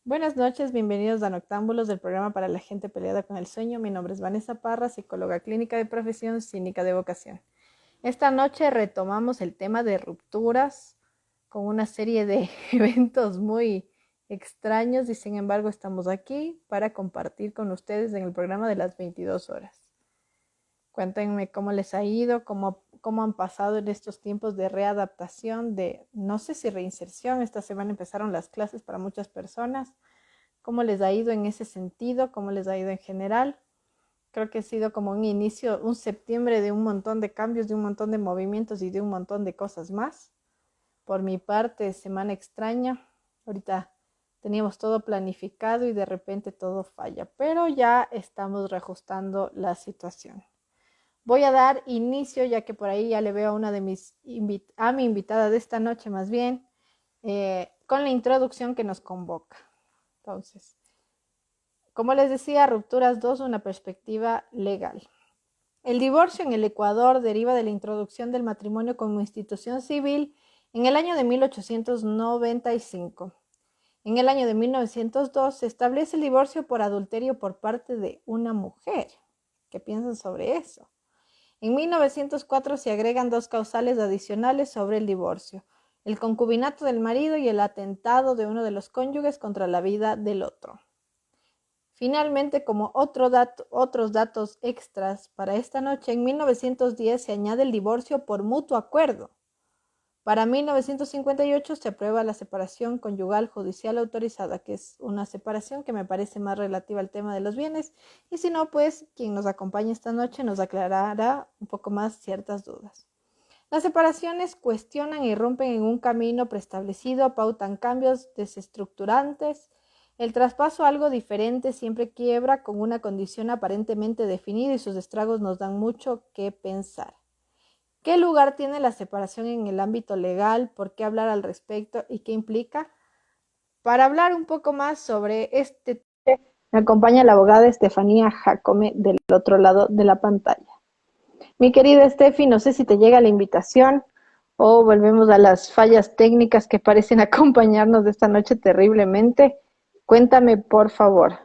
Buenas noches, bienvenidos a Noctámbulos del programa para la gente peleada con el sueño. Mi nombre es Vanessa Parra, psicóloga clínica de profesión, cínica de vocación. Esta noche retomamos el tema de rupturas con una serie de eventos muy extraños y sin embargo estamos aquí para compartir con ustedes en el programa de las 22 horas. Cuéntenme cómo les ha ido, cómo han pasado en estos tiempos de readaptación, de no sé si reinserción. Esta semana empezaron las clases para muchas personas. ¿Cómo les ha ido en ese sentido? ¿Cómo les ha ido en general? Creo que ha sido como un inicio, un septiembre de un montón de cambios, de un montón de movimientos y de un montón de cosas más. Por mi parte, semana extraña. Ahorita teníamos todo planificado y de repente todo falla, pero ya estamos reajustando la situación. Voy a dar inicio, ya que por ahí ya le veo a una de a mi invitada de esta noche más bien, con la introducción que nos convoca. Entonces, como les decía, Rupturas 2, una perspectiva legal. El divorcio en el Ecuador deriva de la introducción del matrimonio como institución civil en el año de 1895. En el año de 1902 se establece el divorcio por adulterio por parte de una mujer. ¿Qué piensan sobre eso? En 1904 se agregan dos causales adicionales sobre el divorcio: el concubinato del marido y el atentado de uno de los cónyuges contra la vida del otro. Finalmente, como otros datos extras para esta noche, en 1910 se añade el divorcio por mutuo acuerdo. Para 1958 se aprueba la separación conyugal judicial autorizada, que es una separación que me parece más relativa al tema de los bienes, y si no, pues quien nos acompañe esta noche nos aclarará un poco más ciertas dudas. Las separaciones cuestionan y rompen en un camino preestablecido, pautan cambios desestructurantes. El traspaso a algo diferente siempre quiebra con una condición aparentemente definida y sus estragos nos dan mucho que pensar. ¿Qué lugar tiene la separación en el ámbito legal? ¿Por qué hablar al respecto? ¿Y qué implica? Para hablar un poco más sobre este tema, me acompaña la abogada Estefanía Jacome del otro lado de la pantalla. Mi querida Estefi, no sé si te llega la invitación o volvemos a las fallas técnicas que parecen acompañarnos de esta noche terriblemente. Cuéntame, por favor.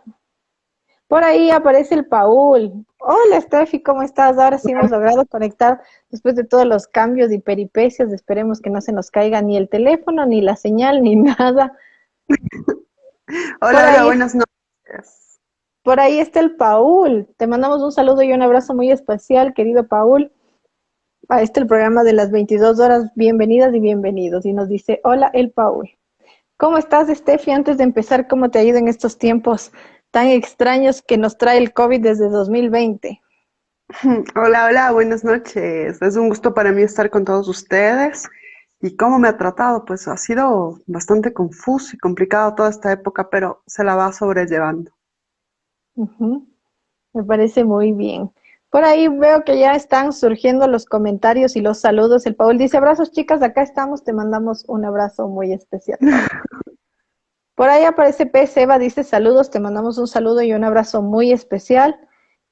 Por ahí aparece el Paul. Hola, Estefi, ¿cómo estás? Ahora sí hemos logrado conectar después de todos los cambios y peripecias. Esperemos que no se nos caiga ni el teléfono, ni la señal, ni nada. Por Hola, hola, ahí, buenas noches. por ahí está el Paul. Te mandamos un saludo y un abrazo muy especial, querido Paul. A el programa de las 22 horas. Bienvenidas y bienvenidos. Y nos dice, hola, el Paul. ¿Cómo estás, Estefi? Antes de empezar, ¿cómo te ha ido en estos tiempos tan extraños que nos trae el COVID desde 2020? Hola, hola, buenas noches. Es un gusto para mí estar con todos ustedes. ¿Y cómo me ha tratado? Pues ha sido bastante confuso y complicado toda esta época, pero se la va sobrellevando. Ujú. Me parece muy bien. Por ahí veo que ya están surgiendo los comentarios y los saludos. El Paul dice, abrazos chicas, acá estamos, te mandamos un abrazo muy especial, Paul. Por ahí aparece P. Seba, dice saludos, te mandamos un saludo y un abrazo muy especial.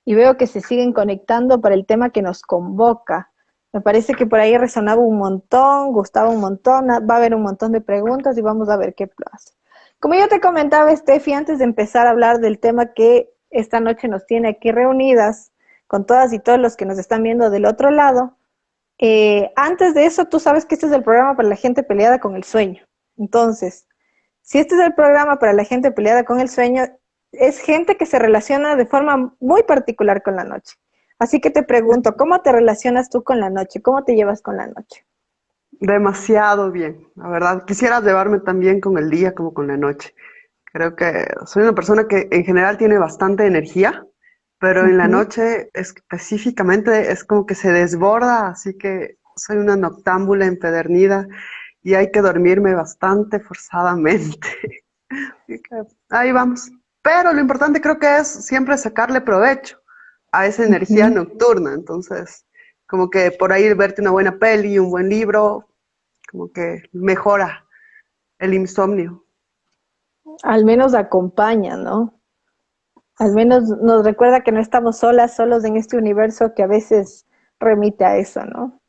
Y veo que se siguen conectando para el tema que nos convoca. Me parece que por ahí resonaba un montón, gustaba un montón, va a haber un montón de preguntas y vamos a ver qué pasa. Como yo te comentaba, Steffi, antes de empezar a hablar del tema que esta noche nos tiene aquí reunidas, con todas y todos los que nos están viendo del otro lado, antes de eso, tú sabes que este es el programa para la gente peleada con el sueño. Entonces, si este es el programa para la gente peleada con el sueño, es gente que se relaciona de forma muy particular con la noche. Así que te pregunto, ¿cómo te relacionas tú con la noche? ¿Cómo te llevas con la noche? Demasiado bien, la verdad. Quisiera llevarme tan bien con el día como con la noche. Creo que soy una persona que en general tiene bastante energía, pero en la Ujú. noche específicamente es como que se desborda, así que soy una noctámbula empedernida y hay que dormirme bastante forzadamente. Así que ahí vamos. Pero lo importante creo que es siempre sacarle provecho a esa energía Ujú. nocturna. Entonces, como que por ahí verte una buena peli, un buen libro, como que mejora el insomnio. Al menos acompaña, ¿no? Al menos nos recuerda que no estamos solas, solos en este universo que a veces remite a eso, ¿no?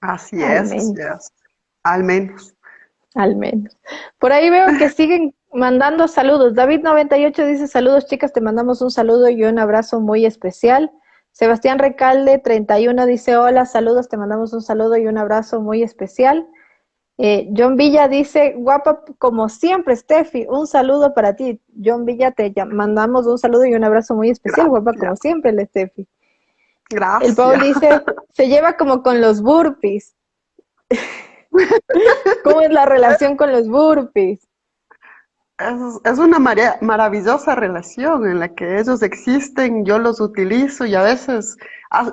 Así Al es, así menos. es. Al menos. Al menos. Por ahí veo que siguen mandando saludos. David98 dice saludos chicas, te mandamos un saludo y un abrazo muy especial. Sebastián Recalde 31 dice hola, saludos, te mandamos un saludo y un abrazo muy especial. John Villa dice guapa como siempre, Steffi, un saludo para ti. John Villa, mandamos un saludo y un abrazo muy especial, guapa como Gracias, siempre, la Steffi. El Paul gracias. dice, se lleva como con los burpees. ¿Cómo es la relación con los burpees? Es una maravillosa relación en la que ellos existen, yo los utilizo y a veces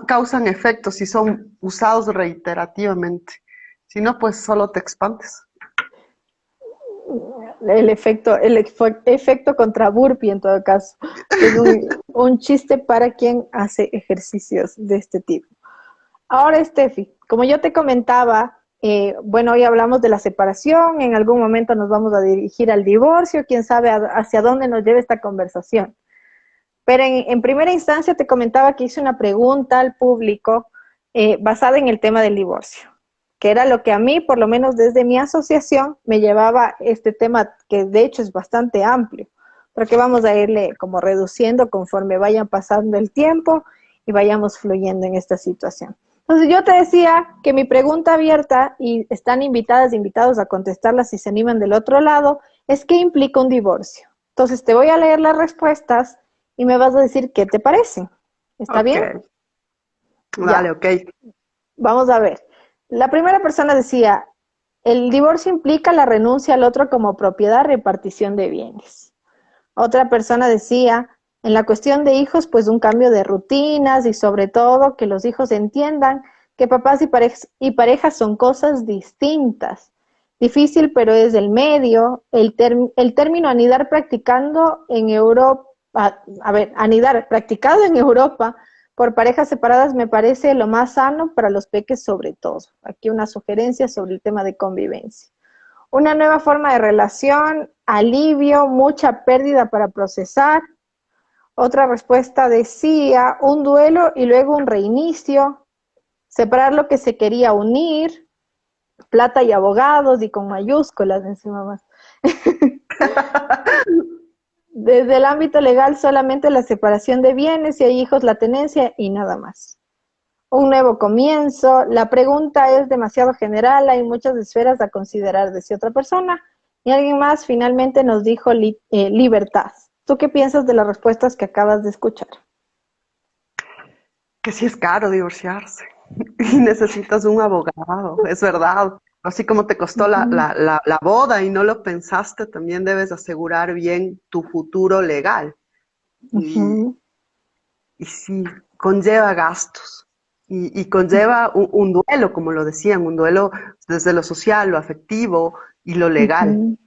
causan efectos si son usados reiterativamente. Si no, pues solo te expandes. El efecto contra burpee en todo caso. Es un chiste para quien hace ejercicios de este tipo. Ahora, Steffi, como yo te comentaba, bueno, hoy hablamos de la separación, en algún momento nos vamos a dirigir al divorcio, quién sabe hacia dónde nos lleve esta conversación. Pero en primera instancia te comentaba que hice una pregunta al público basada en el tema del divorcio, que era lo que a mí, por lo menos desde mi asociación, me llevaba este tema, que de hecho es bastante amplio, porque vamos a irle como reduciendo conforme vayan pasando el tiempo y vayamos fluyendo en esta situación. Entonces yo te decía que mi pregunta abierta, y están invitadas e invitados a contestarla si se animan del otro lado, es ¿qué implica un divorcio? Entonces te voy a leer las respuestas y me vas a decir qué te parece. ¿Está Ok, bien? dale, Ya, ok. vamos a ver. La primera persona decía, el divorcio implica la renuncia al otro como propiedad, repartición de bienes. Otra persona decía, en la cuestión de hijos, pues un cambio de rutinas y sobre todo que los hijos entiendan que papás y parejas son cosas distintas. Difícil, pero es del medio. El término anidar practicando en Europa, anidar practicado en Europa por parejas separadas me parece lo más sano para los peques sobre todo. Aquí una sugerencia sobre el tema de convivencia. Una nueva forma de relación, alivio, mucha pérdida para procesar. Otra respuesta decía, un duelo y luego un reinicio, separar lo que se quería unir, plata y abogados y con mayúsculas encima más. Desde el ámbito legal solamente la separación de bienes, si hay hijos la tenencia y nada más. Un nuevo comienzo, la pregunta es demasiado general, hay muchas esferas a considerar de si otra persona. Y alguien más finalmente nos dijo libertad. ¿Tú qué piensas de las respuestas que acabas de escuchar? Que sí es caro divorciarse y necesitas un abogado, es verdad. Así como te costó Ujú, la boda y no lo pensaste, también debes asegurar bien tu futuro legal. Y, ujú, y sí, conlleva gastos y conlleva un duelo, como lo decían, un duelo desde lo social, lo afectivo y lo legal, ujú,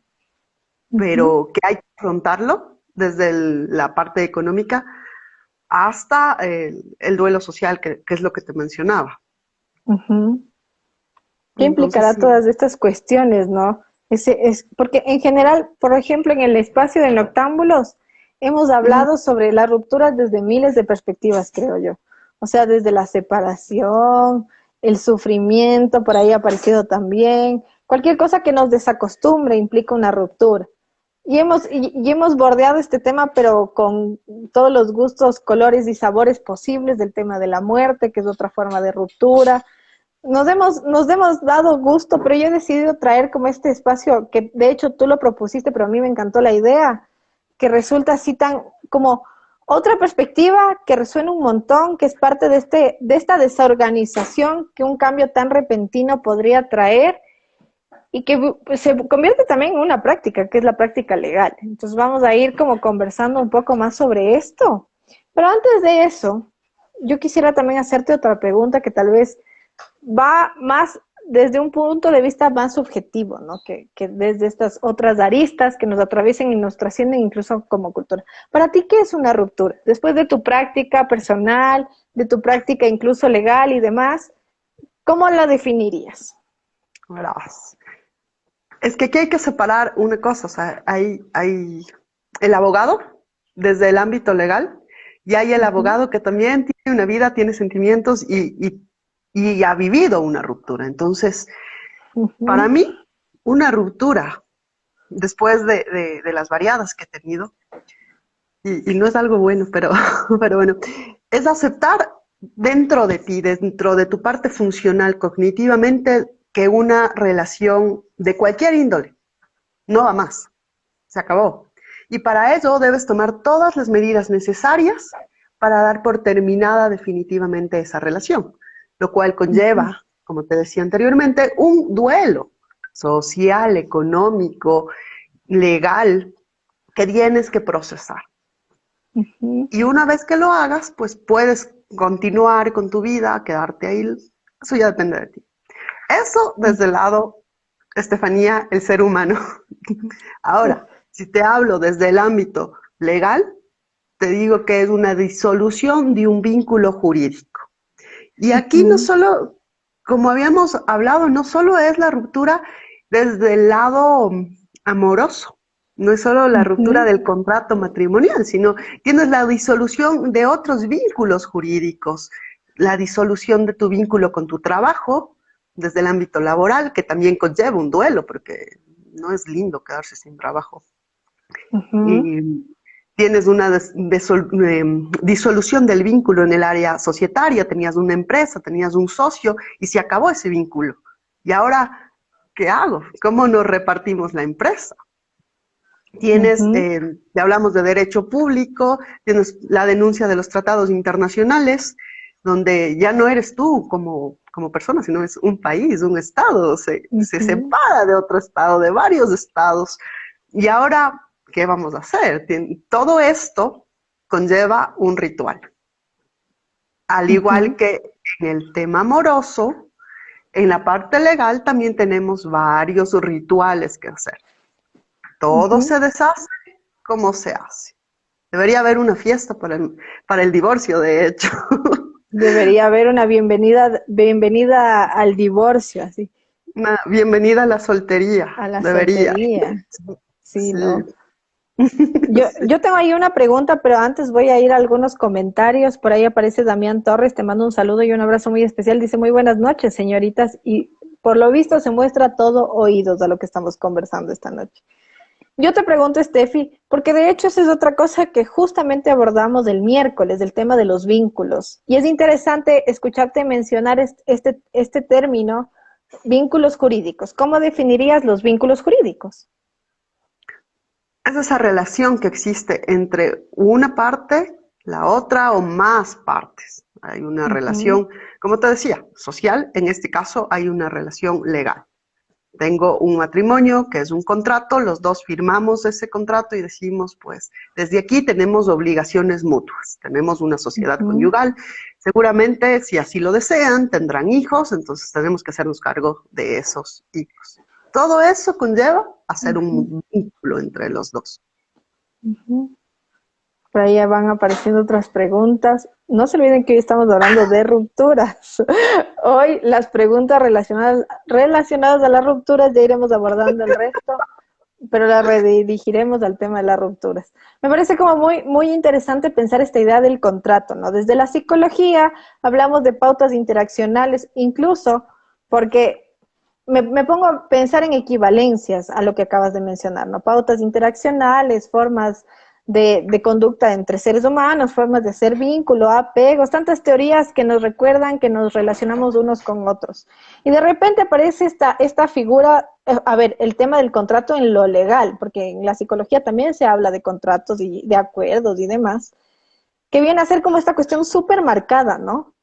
ujú, pero que hay que afrontarlo desde la parte económica hasta el duelo social, que es lo que te mencionaba. ujú. ¿Qué Entonces, implicará sí. todas estas cuestiones, no? Porque en general, por ejemplo, en el espacio de Noctámbulos, hemos Ujú. hablado sobre las rupturas desde miles de perspectivas, creo yo. O sea, desde la separación, el sufrimiento, por ahí ha aparecido también. Cualquier cosa que nos desacostumbre implica una ruptura. Y hemos bordeado este tema, pero con todos los gustos, colores y sabores posibles del tema de la muerte, que es otra forma de ruptura. Nos hemos dado gusto, pero yo he decidido traer como este espacio, que de hecho tú lo propusiste, pero a mí me encantó la idea, que resulta así tan como otra perspectiva que resuena un montón, que es parte de esta desorganización que un cambio tan repentino podría traer y que pues, se convierte también en una práctica, que es la práctica legal. Entonces vamos a ir como conversando un poco más sobre esto. Pero antes de eso, yo quisiera también hacerte otra pregunta que tal vez va más desde un punto de vista más subjetivo, ¿no? Que desde estas otras aristas que nos atraviesen y nos trascienden incluso como cultura. Para ti, ¿qué es una ruptura? Después de tu práctica personal, de tu práctica incluso legal y demás, ¿cómo la definirías? Verás. Es que aquí hay que separar una cosa, o sea, hay el abogado desde el ámbito legal y hay el Ujú, abogado que también tiene una vida, tiene sentimientos y ha vivido una ruptura. Entonces, para ujú, mí, una ruptura después de las variadas que he tenido, y no es algo bueno, pero, pero bueno, es aceptar dentro de ti, dentro de tu parte funcional cognitivamente, que una relación de cualquier índole no va más, se acabó. Y para ello debes tomar todas las medidas necesarias para dar por terminada definitivamente esa relación, lo cual conlleva, como te decía anteriormente, un duelo social, económico, legal, que tienes que procesar. Y una vez que lo hagas, pues puedes continuar con tu vida, quedarte ahí, eso ya depende de ti. Eso desde el lado, Estefanía, el ser humano. Ahora, si te hablo desde el ámbito legal, te digo que es una disolución de un vínculo jurídico. Y aquí no solo, como habíamos hablado, no solo es la ruptura desde el lado amoroso, no es solo la ruptura del contrato matrimonial, sino tienes la disolución de otros vínculos jurídicos, la disolución de tu vínculo con tu trabajo, desde el ámbito laboral, que también conlleva un duelo, porque no es lindo quedarse sin trabajo. Y tienes una disolución del vínculo en el área societaria, tenías una empresa, tenías un socio y se acabó ese vínculo. Y ahora, ¿qué hago? ¿Cómo nos repartimos la empresa? Tienes, ya hablamos de derecho público, tienes la denuncia de los tratados internacionales, donde ya no eres tú como persona, sino es un país, un estado, se separa de otro estado, de varios estados. Y ahora, ¿qué vamos a hacer? Todo esto conlleva un ritual. Al igual que en el tema amoroso, en la parte legal también tenemos varios rituales que hacer. Todo se deshace como se hace. Debería haber una fiesta para el divorcio, de hecho. Debería haber una bienvenida al divorcio, así. Una bienvenida a la soltería. A la Debería. soltería. Sí, Sí. ¿no? Yo tengo ahí una pregunta, pero antes voy a ir a algunos comentarios. Por ahí aparece Damián Torres, te mando un saludo y un abrazo muy especial. Dice, muy buenas noches, señoritas. Y por lo visto se muestra todo oídos a lo que estamos conversando esta noche. Yo te pregunto, Steffi, porque de hecho esa es otra cosa que justamente abordamos el miércoles, el tema de los vínculos. Y es interesante escucharte mencionar este término, vínculos jurídicos. ¿Cómo definirías los vínculos jurídicos? Es esa relación que existe entre una parte, la otra o más partes. Hay una relación, como te decía, social, en este caso hay una relación legal. Tengo un matrimonio que es un contrato, los dos firmamos ese contrato y decimos, pues, desde aquí tenemos obligaciones mutuas, tenemos una sociedad conyugal, seguramente si así lo desean tendrán hijos, entonces tenemos que hacernos cargo de esos hijos. Todo eso conlleva hacer un vínculo entre los dos. Por ahí ya van apareciendo otras preguntas. No se olviden que hoy estamos hablando de rupturas. Hoy las preguntas relacionadas a las rupturas, ya iremos abordando el resto, pero las redirigiremos al tema de las rupturas. Me parece como muy interesante pensar esta idea del contrato, ¿no? Desde la psicología hablamos de pautas interaccionales, incluso porque me pongo a pensar en equivalencias a lo que acabas de mencionar, ¿no? Pautas interaccionales, formas de conducta entre seres humanos, formas de hacer vínculo, apegos, tantas teorías que nos recuerdan que nos relacionamos unos con otros. Y de repente aparece esta figura, a ver, el tema del contrato en lo legal, porque en la psicología también se habla de contratos y de acuerdos y demás, que viene a ser como esta cuestión súper marcada, ¿no?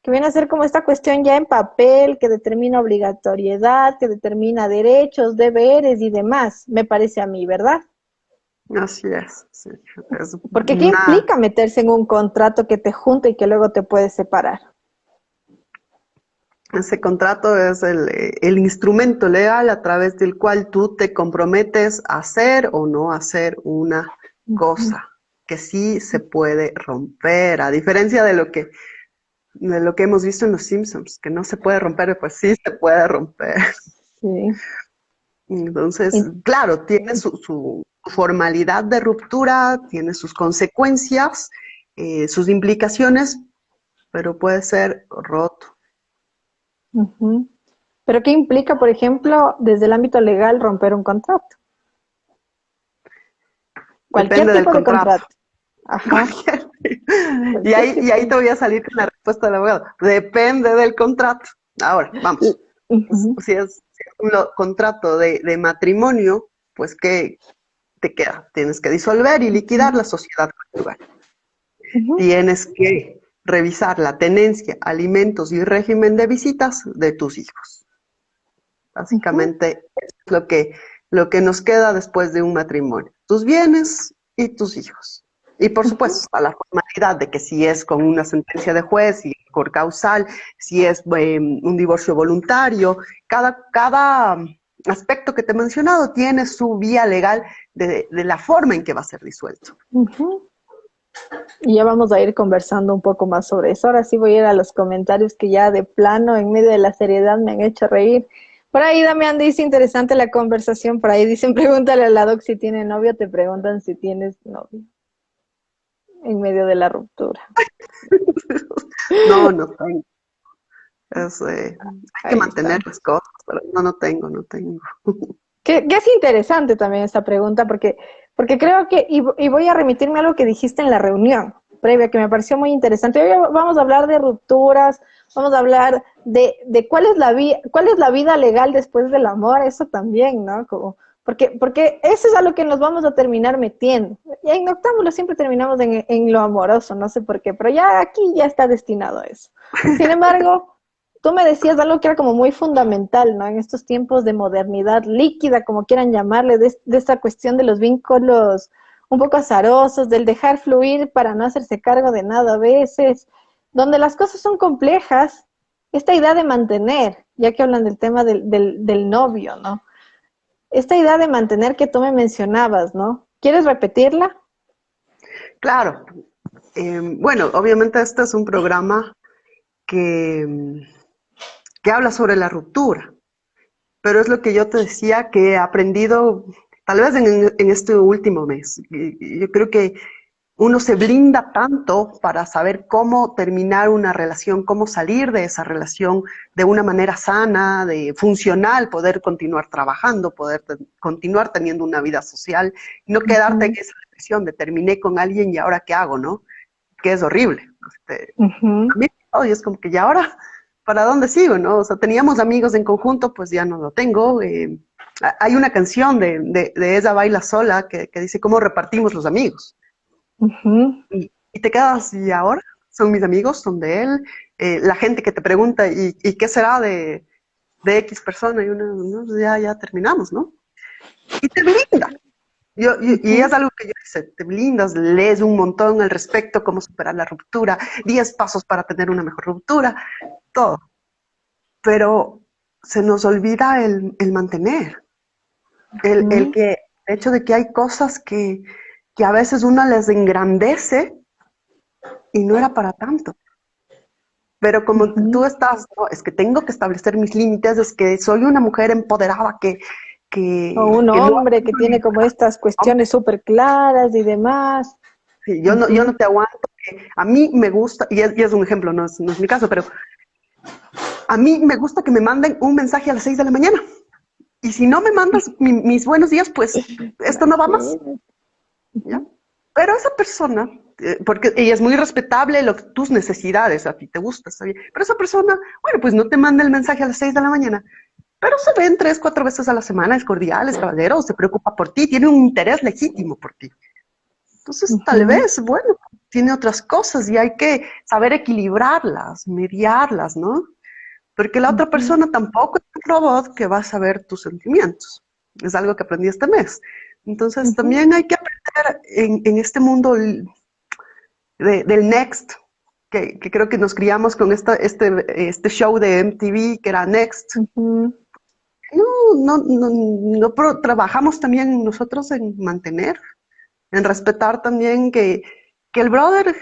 Que viene a ser como esta cuestión ya en papel, que determina obligatoriedad, que determina derechos, deberes y demás, me parece a mí, ¿verdad? Así es. Sí. Porque ¿qué implica meterse en un contrato que te junta y que luego te puedes separar? Ese contrato es el instrumento legal a través del cual tú te comprometes a hacer o no hacer una cosa que sí se puede romper, a diferencia de lo que hemos visto en Los Simpsons, que no se puede romper, pues sí se puede romper. Sí. Entonces, claro, tiene su formalidad de ruptura, tiene sus consecuencias, sus implicaciones, pero puede ser roto. Pero ¿qué implica, por ejemplo, desde el ámbito legal romper un contrato? Cualquier Depende del tipo de contrato. contrato. Ajá, Cualquier- Y cualquier ahí, y tipo. ahí te voy a salir con la respuesta del abogado. Depende del contrato. Ahora, vamos. Ujú, Si es un contrato de matrimonio, pues ¿qué te queda? Tienes que disolver y liquidar ujú, la sociedad conyugal. ujú, Tienes que revisar la tenencia, alimentos y régimen de visitas de tus hijos. ujú, Básicamente es lo que nos queda después de un matrimonio. Tus bienes y tus hijos. Y por ujú. supuesto, a la formalidad de que si es con una sentencia de juez, si es por causal, si es un divorcio voluntario, cada aspecto que te he mencionado tiene su vía legal de la forma en que va a ser disuelto. Ujú. Y ya vamos a ir conversando un poco más sobre eso. Ahora sí voy a ir a los comentarios que ya de plano, en medio de la seriedad, me han hecho reír. Por ahí Damián dice, interesante la conversación. Por ahí dicen, pregúntale a la doc si tiene novio, te preguntan si tienes novio en medio de la ruptura. No, no tengo. Hay que Ahí mantener está. las cosas, pero no tengo, no tengo. Que es interesante también esta pregunta, porque creo que, y voy a remitirme a algo que dijiste en la reunión previa, que me pareció muy interesante. Hoy vamos a hablar de rupturas, vamos a hablar de cuál es la vida legal después del amor, eso también, ¿no? Porque eso es a lo que nos vamos a terminar metiendo. Y en Noctámbulo siempre terminamos en lo amoroso, no sé por qué, pero ya aquí ya está destinado a eso. Sin embargo, tú me decías algo que era como muy fundamental, ¿no? En estos tiempos de modernidad líquida, como quieran llamarle, de esta cuestión de los vínculos un poco azarosos, del dejar fluir para no hacerse cargo de nada a veces, donde las cosas son complejas, esta idea de mantener, ya que hablan del tema del novio, ¿no? Esta idea de mantener que tú me mencionabas, ¿no? ¿Quieres repetirla? Claro, bueno, obviamente este es un programa que, que habla sobre la ruptura, pero es lo que yo te decía que he aprendido tal vez en este último mes. Yo creo que uno se blinda tanto para saber cómo terminar una relación, cómo salir de esa relación de una manera sana, de funcional, poder continuar trabajando, poder continuar teniendo una vida social, y no quedarte en Ujú, esa depresión de terminé con alguien y ahora qué hago, ¿no? Que es horrible. ujú, A mí, hoy es como que ya ahora, ¿para dónde sigo, no? O sea, teníamos amigos en conjunto, pues ya no lo tengo. Hay una canción de Ella Baila Sola que dice cómo repartimos los amigos. ujú. Y te quedas, ¿y ahora? Son mis amigos, son de él. La gente que te pregunta, ¿y qué será de X persona? Y uno, no, pues ya terminamos, ¿no? Y te blinda. Y es Ujú, algo que yo hice, te blindas, lees un montón al respecto, cómo superar la ruptura, 10 pasos para tener una mejor ruptura, todo. Pero se nos olvida el mantener, el ujú, que, el hecho de que hay cosas que a veces uno les engrandece y no era para tanto. Pero como tú ujú. estás, no, es que tengo que establecer mis límites, es que soy una mujer empoderada O un que no hombre que tiene como estas cuestiones súper claras y demás. sí, yo no Ujú, te aguanto. A mí me gusta, y es un ejemplo, no es mi caso, pero a mí me gusta que me manden un mensaje a las 6 de la mañana. Y si no me mandas mis buenos días, pues esto no va más, imagínate. ¿ya? Ujú, Pero esa persona, porque ella es muy respetable, tus necesidades, a ti te gusta, está bien. Pero esa persona, bueno, pues no te manda el mensaje a las 6 de la mañana, pero se ven 3, 4 veces a la semana, es cordial, es caballero, se preocupa por ti, tiene un interés legítimo por ti. Entonces, tal ujú, vez, bueno, tiene otras cosas y hay que saber equilibrarlas, mediarlas, ¿no? Porque la otra ujú, persona tampoco es un robot que va a saber tus sentimientos. Es algo que aprendí este mes. Entonces, ujú, también hay que aprender en este mundo del Next, que creo que nos criamos con este show de MTV que era Next. ujú, No, no trabajamos también nosotros en mantener, en respetar también que el brother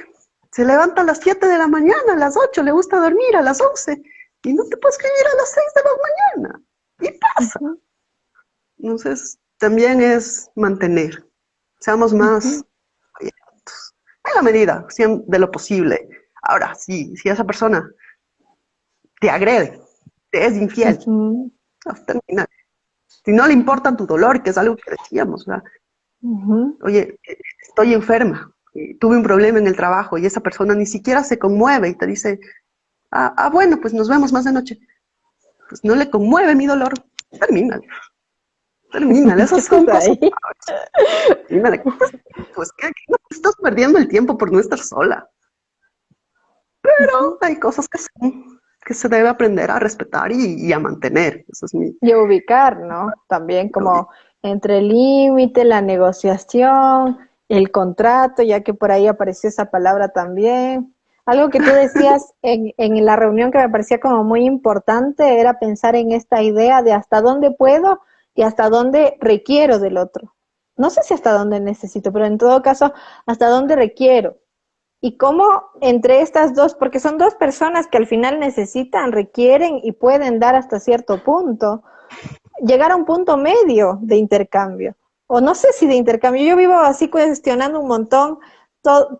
se levanta a las 7 de la mañana, a las 8 le gusta dormir, a las 11 y no te puedes escribir a las 6 de la mañana. Y pasa. ujú, Entonces, también es mantener. Seamos más ujú, abiertos, en la medida de lo posible. Ahora, si esa persona te agrede, te es infiel. Ujú, No, termina. Si no le importa tu dolor, que es algo que decíamos, ¿verdad? ujú. Oye, estoy enferma, tuve un problema en el trabajo y esa persona ni siquiera se conmueve y te dice, bueno, pues nos vemos más de noche. Pues no le conmueve mi dolor, termínale, termínale, ¿Qué esas son pasa cosas ahí? graves. Termínale, pues que no te estás perdiendo el tiempo por no estar sola. Ujú. Hay cosas que se debe aprender a respetar y a mantener. Eso es mi Y a ubicar, ¿no? También teoría. como entre el límite, la negociación, el contrato, ya que por ahí apareció esa palabra también. Algo que tú decías en la reunión que me parecía como muy importante era pensar en esta idea de hasta dónde puedo y hasta dónde requiero del otro. No sé si hasta dónde necesito, pero en todo caso, hasta dónde requiero. Y cómo entre estas dos, porque son dos personas que al final necesitan, requieren y pueden dar hasta cierto punto, llegar a un punto medio de intercambio. O no sé si de intercambio, yo vivo así cuestionando un montón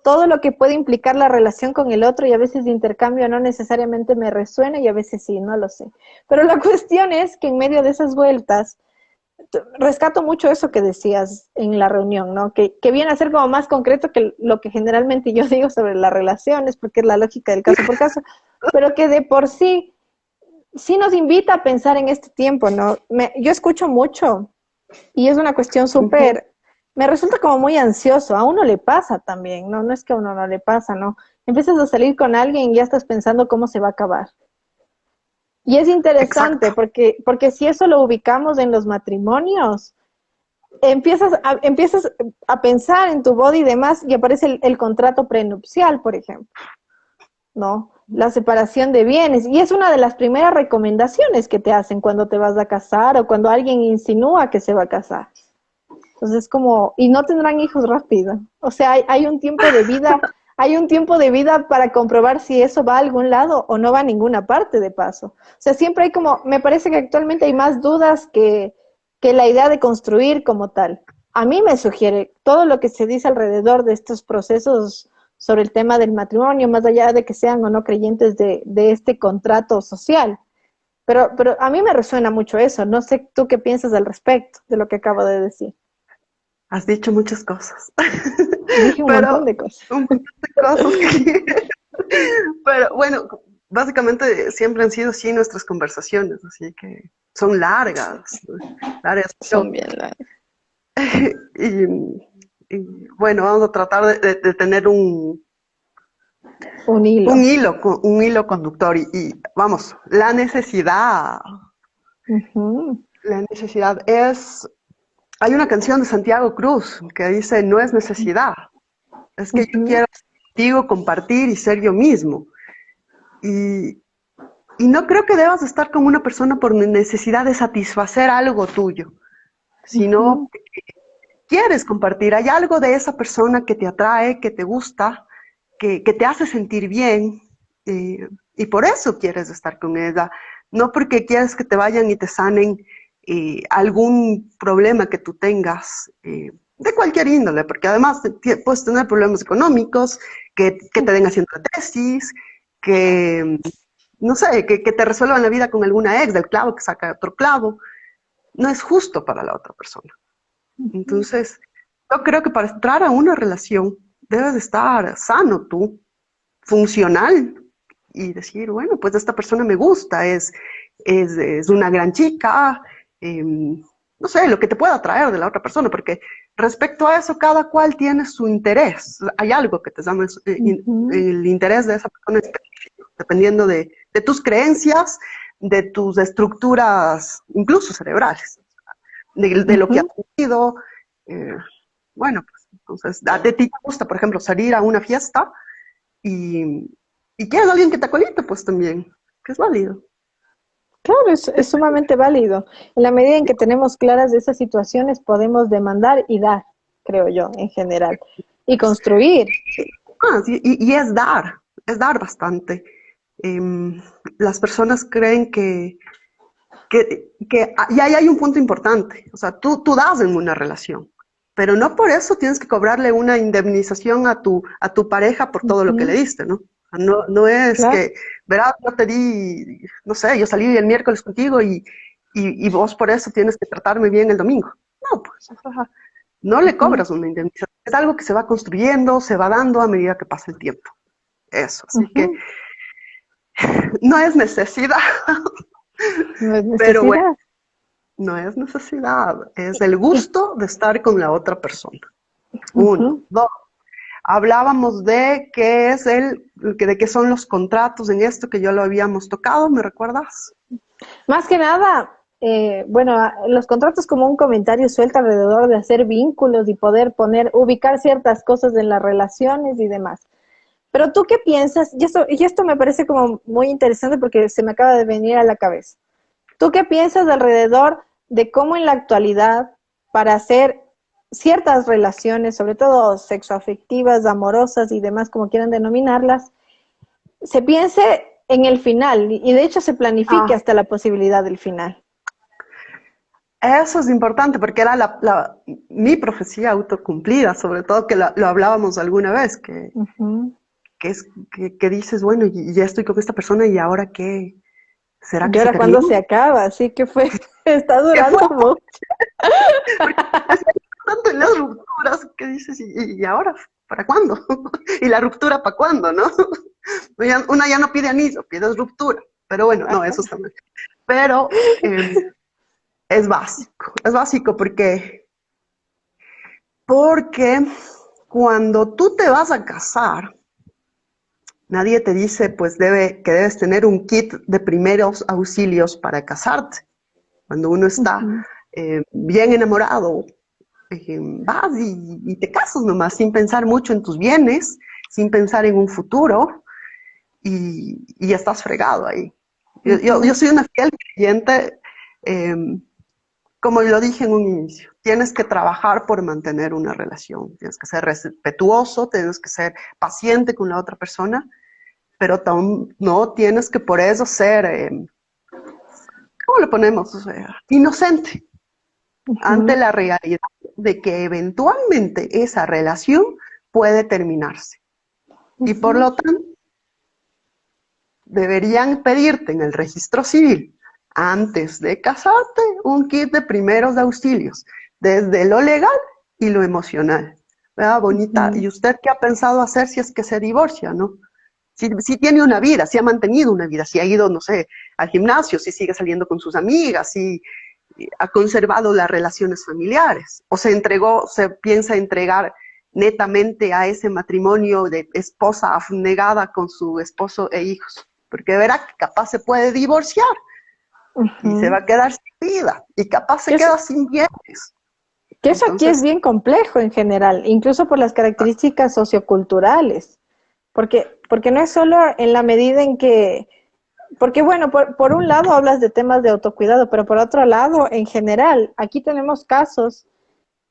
todo lo que puede implicar la relación con el otro y a veces de intercambio no necesariamente me resuena y a veces sí, no lo sé. Pero la cuestión es que en medio de esas vueltas, rescato mucho eso que decías en la reunión, ¿no? Que viene a ser como más concreto que lo que generalmente yo digo sobre las relaciones, porque es la lógica del caso por caso, pero que de por sí sí nos invita a pensar en este tiempo, ¿no? Yo escucho mucho y es una cuestión Ujú. súper, me resulta como muy ansioso, a uno le pasa también, ¿no? No es que a uno no le pasa, ¿no? Empiezas a salir con alguien y ya estás pensando cómo se va a acabar. Y es interesante Exacto. porque si eso lo ubicamos en los matrimonios, empiezas a pensar en tu boda y demás y aparece el contrato prenupcial, por ejemplo, ¿no? La separación de bienes. Y es una de las primeras recomendaciones que te hacen cuando te vas a casar o cuando alguien insinúa que se va a casar. Entonces es como, y no tendrán hijos rápido. O sea, hay un tiempo de vida, hay un tiempo de vida para comprobar si eso va a algún lado o no va a ninguna parte de paso. O sea, siempre hay como, me parece que actualmente hay más dudas que la idea de construir como tal. A mí me sugiere todo lo que se dice alrededor de estos procesos sobre el tema del matrimonio, más allá de que sean o no creyentes de este contrato social. Pero a mí me resuena mucho eso. No sé tú qué piensas al respecto de lo que acabo de decir. Has dicho muchas cosas, Dije un montón pero de cosas. un montón de cosas que... Pero bueno, básicamente siempre han sido así nuestras conversaciones, así que son largas, ¿no? Largas, Son bien largas. y, y, bueno, vamos a tratar de tener Un hilo. un hilo conductor y vamos, Ujú, la necesidad es, hay una canción de Santiago Cruz que dice, no es necesidad, es que yo ujú, quiero contigo compartir y ser yo mismo. Y, y no creo que debas estar con una persona por necesidad de satisfacer algo tuyo, sino ujú, quieres compartir, hay algo de esa persona que te atrae, que te gusta, que te hace sentir bien, y por eso quieres estar con ella, no porque quieres que te vayan y te sanen algún problema que tú tengas, de cualquier índole, porque además puedes tener problemas económicos, que te den haciendo la tesis, que, no sé, que te resuelvan la vida con alguna ex del clavo que saca otro clavo, no es justo para la otra persona. ujú. Entonces, yo creo que para entrar a una relación debes de estar sano tú, funcional, y decir, bueno, pues esta persona me gusta, es una gran chica, no sé, lo que te pueda atraer de la otra persona, porque respecto a eso, cada cual tiene su interés. Hay algo que te llama Ujú, el interés de esa persona específico, dependiendo de tus creencias, de tus estructuras, incluso cerebrales, de lo que has ujú. vivido. eh, bueno, pues entonces, a ti te gusta, por ejemplo, salir a una fiesta y, y quieres alguien que te acolite, pues también, que es válido. Claro, es sumamente válido. En la medida en que tenemos claras de esas situaciones, podemos demandar y dar, creo yo, en general. Y construir. Sí, y es dar bastante. Em, las personas creen y ahí hay un punto importante, o sea, tú das en una relación, pero no por eso tienes que cobrarle una indemnización a tu pareja por todo lo que le Ujú, diste, ¿no? O sea, no, no es claro. verás, yo te di, no sé, yo salí el miércoles contigo y vos por eso tienes que tratarme bien el domingo. No, pues, no le Ujú, cobras una indemnización. Es algo que se va construyendo, se va dando a medida que pasa el tiempo. Eso, así que ujú. no es necesidad, No es pero bueno, necesidad. no es necesidad, es Y, el y- gusto de estar con la otra persona. Uno, ujú. dos. Hablábamos de qué es de qué son los contratos en esto que yo lo habíamos tocado, ¿me recuerdas? Más que nada, bueno, los contratos como un comentario suelto alrededor de hacer vínculos y poder poner, ubicar ciertas cosas en las relaciones y demás. Pero tú qué piensas, y esto me parece como muy interesante porque se me acaba de venir a la cabeza. ¿Tú qué piensas alrededor de cómo en la actualidad, para hacer ciertas relaciones, sobre todo sexoafectivas, amorosas y demás, como quieran denominarlas, se piense en el final y de hecho se planifique Ah, hasta la posibilidad del final? eso es importante porque era mi profecía autocumplida, sobre todo que lo hablábamos alguna vez, Ujú. que dices, bueno, y ya estoy con esta persona y ahora qué, ¿será ¿Y que se ahora cuándo terminó? se acaba? Así que fue, está ¿Qué fue? durando mucho. Porque es tanto en las rupturas que dices, y ahora? ¿Para cuándo? ¿Y la ruptura para cuándo, no? Una ya no pide anillo, pides ruptura. Pero bueno, no, eso está mal. Pero es básico porque cuando tú te vas a casar, nadie te dice pues que debes tener un kit de primeros auxilios para casarte. Cuando uno está Ujú, bien enamorado, vas y te casas nomás, sin pensar mucho en tus bienes, sin pensar en un futuro, y ya estás fregado ahí. Yo ujú, soy una fiel creyente, eh, como lo dije en un inicio, tienes que trabajar por mantener una relación, tienes que ser respetuoso, tienes que ser paciente con la otra persona, pero no tienes que por eso ser, ¿cómo le ponemos? O sea, inocente ante ujú, la realidad de que eventualmente esa relación puede terminarse. Y por ujú, lo tanto, deberían pedirte en el registro civil, antes de casarte, un kit de primeros auxilios, desde lo legal y lo emocional. ¿Verdad, bonita? ujú. ¿Y usted qué ha pensado hacer si es que se divorcia, no? Si tiene una vida, si ha mantenido una vida, si ha ido, no sé, al gimnasio, si sigue saliendo con sus amigas, si ha conservado las relaciones familiares, o se piensa entregar netamente a ese matrimonio de esposa abnegada con su esposo e hijos, porque verá que capaz se puede divorciar y se va Ujú. a quedar sin vida, y capaz se Que, es- queda sin bienes. que eso aquí es Entonces, bien complejo en general, incluso por las características socioculturales, porque no es solo en la medida en que, porque bueno, por un lado hablas de temas de autocuidado, pero por otro lado, en general, aquí tenemos casos.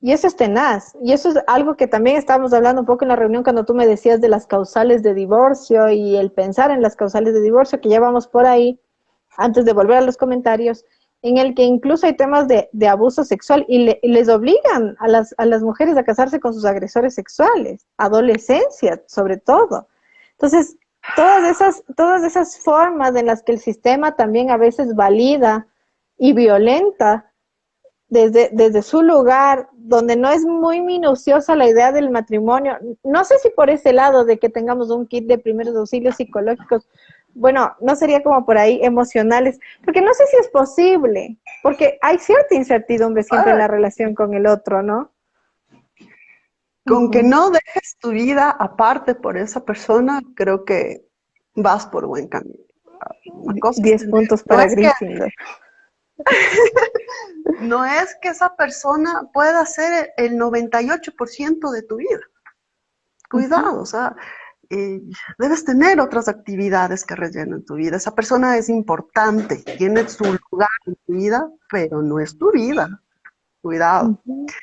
Y eso es tenaz. Y eso es algo que también estábamos hablando un poco en la reunión cuando tú me decías de las causales de divorcio y el pensar en las causales de divorcio, que ya vamos por ahí, antes de volver a los comentarios, en el que incluso hay temas de abuso sexual y les obligan a las mujeres a casarse con sus agresores sexuales, adolescencia sobre todo. Entonces, todas esas formas en las que el sistema también a veces valida y violenta desde su lugar, donde no es muy minuciosa la idea del matrimonio. No sé si por ese lado de que tengamos un kit de primeros auxilios psicológicos, bueno, no sería como por ahí emocionales, porque no sé si es posible, porque hay cierta incertidumbre siempre en la relación con el otro, ¿no? con que Ujú. no dejes tu vida aparte por esa persona, creo que vas por buen camino. Una cosa es 10 tener, puntos para Gryffindor. no es que esa persona pueda ser el 98% de tu vida. Ujú, Cuidado, o sea, eh, debes tener otras actividades que rellenen tu vida. Esa persona es importante, tiene su lugar en tu vida, pero no es tu vida. Cuidado. ujú,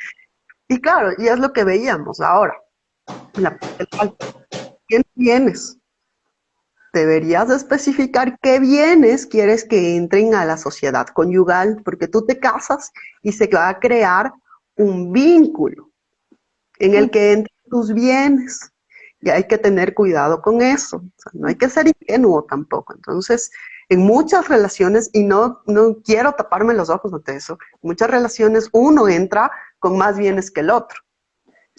Y claro, y es lo que veíamos ahora. La parte legal. ¿Quién tienes? Deberías especificar qué bienes quieres que entren a la sociedad conyugal, porque tú te casas y se va a crear un vínculo en el que entran tus bienes. Y hay que tener cuidado con eso. O sea, no hay que ser ingenuo tampoco. Entonces, en muchas relaciones, y no quiero taparme los ojos ante eso, en muchas relaciones uno entra con más bienes que el otro.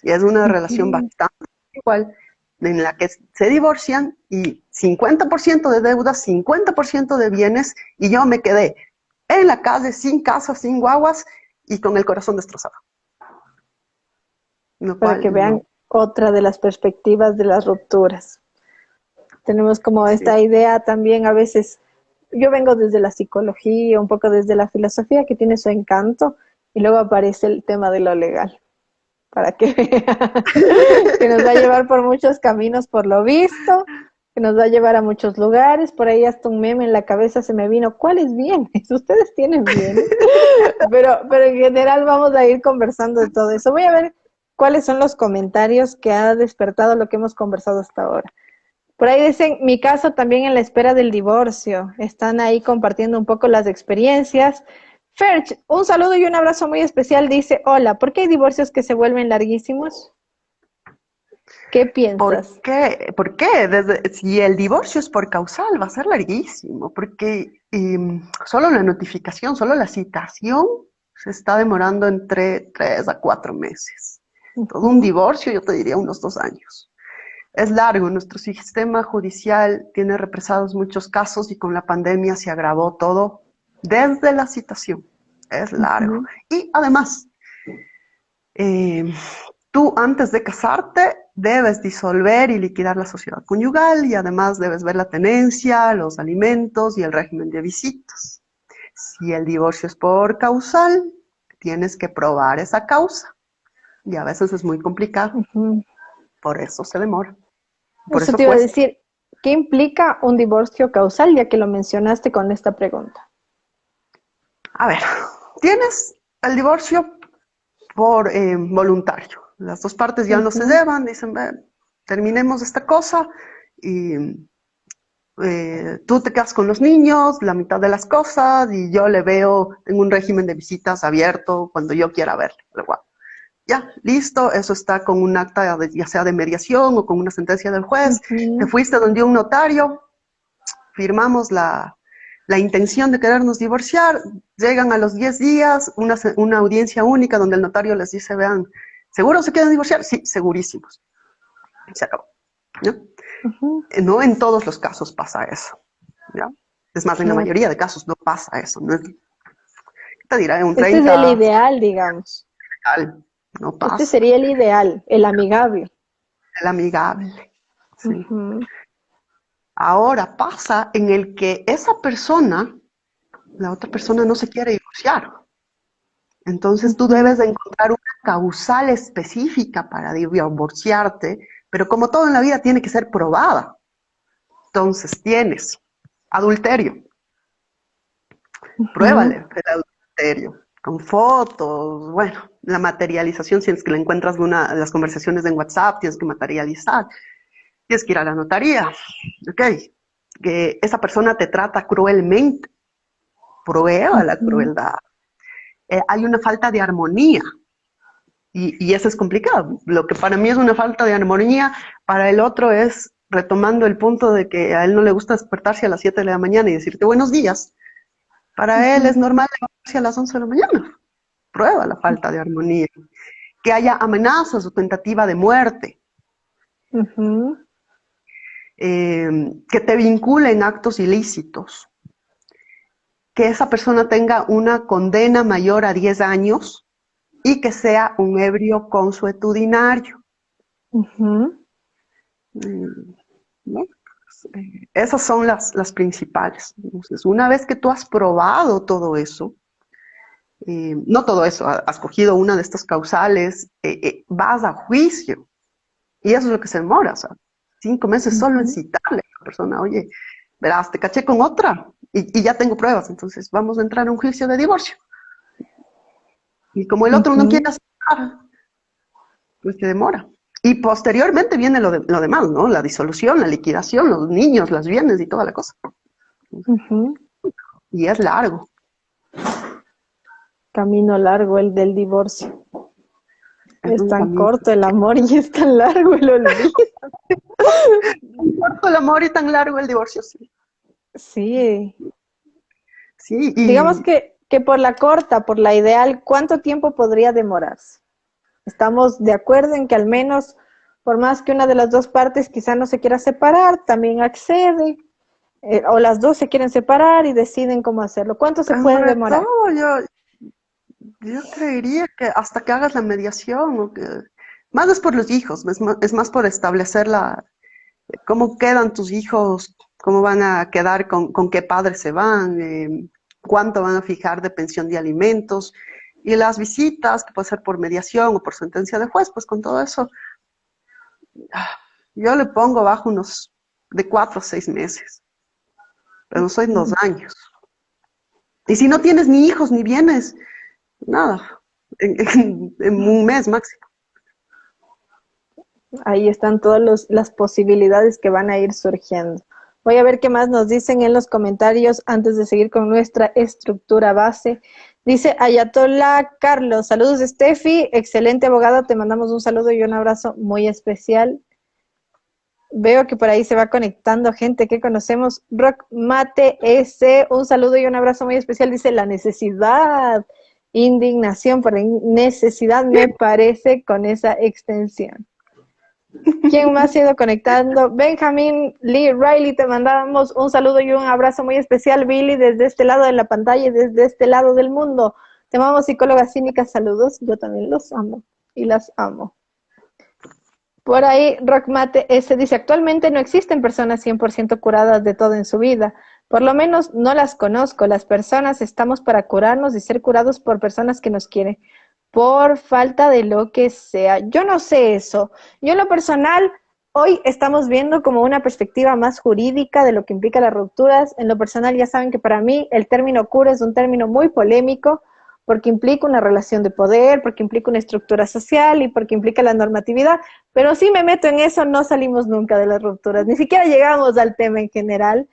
Y es una relación Ujú. bastante igual, en la que se divorcian y 50% de deudas, 50% de bienes, y yo me quedé en la calle, sin casa, sin guaguas y con el corazón destrozado. Lo Para cual que vean no. otra de las perspectivas de las rupturas. Tenemos como Sí. esta idea también a veces, yo vengo desde la psicología, un poco desde la filosofía que tiene su encanto, y luego aparece el tema de lo legal, para que vean, que nos va a llevar por muchos caminos por lo visto, que nos va a llevar a muchos lugares, por ahí hasta un meme en la cabeza se me vino, ¿cuáles bienes? ¿Ustedes tienen bienes? Pero en general vamos a ir conversando de todo eso. Voy a ver cuáles son los comentarios que ha despertado lo que hemos conversado hasta ahora. Por ahí dicen, mi caso también en la espera del divorcio. Están ahí compartiendo un poco las experiencias. Ferch, un saludo y un abrazo muy especial. Dice, hola, ¿por qué hay divorcios que se vuelven larguísimos? ¿Qué ¿Por piensas? qué? ¿Por qué? Si el divorcio es por causal, va a ser larguísimo, porque solo la notificación, solo la citación se está demorando entre 3 a 4 meses. Todo un Ujú, divorcio, yo te diría unos 2 años. Es largo, nuestro sistema judicial tiene represados muchos casos y con la pandemia se agravó todo desde la citación. Es largo. ujú, Y además, eh, tú antes de casarte debes disolver y liquidar la sociedad conyugal y además debes ver la tenencia, los alimentos y el régimen de visitas. Si el divorcio es por causal, tienes que probar esa causa y a veces es muy complicado, ujú. por eso se demora, por Eso eso te iba a cuesta. decir, ¿qué implica un divorcio causal, ya que lo mencionaste con esta pregunta? A ver, tienes el divorcio por voluntario. Las dos partes ya no se Ujú, llevan, dicen, terminemos esta cosa y tú te quedas con los niños, la mitad de las cosas, y yo le veo, tengo un régimen de visitas abierto cuando yo quiera verle. Ya, listo, eso está con un acta ya sea de mediación o con una sentencia del juez. Te ujú, fuiste donde un notario, firmamos la intención de querernos divorciar, llegan a los 10 días, una audiencia única donde el notario les dice, vean, ¿seguro se quieren divorciar? Sí, segurísimos. Se acabó. ¿No? ujú. No en todos los casos pasa eso. ¿Ya? Es más, en la Claro. mayoría de casos no pasa eso. No es, te dirá un Este es el 30, ideal, digamos. no Este pasa. sería el ideal, el amigable. El amigable. Sí. Ujú, Ahora pasa en el que esa persona, la otra persona no se quiere divorciar. Entonces tú ujú, debes de encontrar una causal específica para divorciarte, pero como todo en la vida tiene que ser probada. Entonces tienes adulterio, ujú, pruébale el adulterio, con fotos, bueno, la materialización, si es que le encuentras las conversaciones en WhatsApp, tienes que materializar, tienes que ir a la notaría, ok, que esa persona te trata cruelmente, prueba la ujú. crueldad. Hay una falta de armonía. Y eso es complicado. Lo que para mí es una falta de armonía, para el otro es retomando el punto de que a él no le gusta despertarse a las 7 de la mañana y decirte buenos días. Para él es Ujú, normal levantarse a las 11 de la mañana. Prueba la falta de armonía. Que haya amenazas o tentativa de muerte. ujú, Que te vinculen actos ilícitos. Que esa persona tenga una condena mayor a 10 años y que sea un ebrio consuetudinario. ujú. Mm, ¿no? Esas son las principales. Entonces, una vez que tú has probado todo eso, no todo eso, has cogido una de estas causales, vas a juicio. Y eso es lo que se demora, o sea, 5 meses solo en Ujú, citarle a la persona, oye, verás, te caché con otra y ya tengo pruebas, entonces vamos a entrar a un juicio de divorcio. Y como el otro no quiere ujú, aceptar, pues se demora. Y posteriormente viene lo demás, ¿no? La disolución, la liquidación, los niños, las bienes y toda la cosa. ujú. Y es largo. Camino largo el del divorcio. Es Es un tan camino. corto el amor y es tan largo el olvido. Tan corto el amor y tan largo el divorcio, sí. Sí, Sí, digamos y que por la corta, por la ideal, ¿cuánto tiempo podría demorarse? Estamos de acuerdo en que al menos, por más que una de las dos partes quizá no se quiera separar, también accede, o las dos se quieren separar y deciden cómo hacerlo. ¿Cuánto se puede entre demorar? todo yo creería que hasta que hagas la mediación, o que, más es por los hijos, es más por establecer cómo quedan tus hijos, cómo van a quedar, con qué padres se van, cuánto van a fijar de pensión de alimentos, y las visitas, que puede ser por mediación o por sentencia de juez, pues con todo eso, yo le pongo bajo unos de 4 a 6 meses, pero no soy 2 años. Y si no tienes ni hijos ni bienes, nada, en un mes máximo. Ahí están todas las posibilidades que van a ir surgiendo. Voy a ver qué más nos dicen en los comentarios antes de seguir con nuestra estructura base. Dice Ayatollah Carlos, saludos Steffi, excelente abogada, te mandamos un saludo y un abrazo muy especial. Veo que por ahí se va conectando gente que conocemos. Rock Mate S, un saludo y un abrazo muy especial. Dice la necesidad, indignación por necesidad me parece con esa extensión. ¿Quién más ha ido conectando? Benjamin Lee Riley, te mandamos un saludo y un abrazo muy especial, Billy, desde este lado de la pantalla y desde este lado del mundo. Te amamos, psicólogas cínicas, saludos. Yo también los amo y las amo. Por ahí, Rockmate S dice, actualmente no existen personas 100% curadas de todo en su vida. Por lo menos no las conozco. Las personas estamos para curarnos y ser curados por personas que nos quieren, por falta de lo que sea. Yo no sé eso. Yo en lo personal, hoy estamos viendo como una perspectiva más jurídica de lo que implica las rupturas. En lo personal ya saben que para mí el término cura es un término muy polémico porque implica una relación de poder, porque implica una estructura social y porque implica la normatividad. Pero si me meto en eso, no salimos nunca de las rupturas, ni siquiera llegamos al tema en general.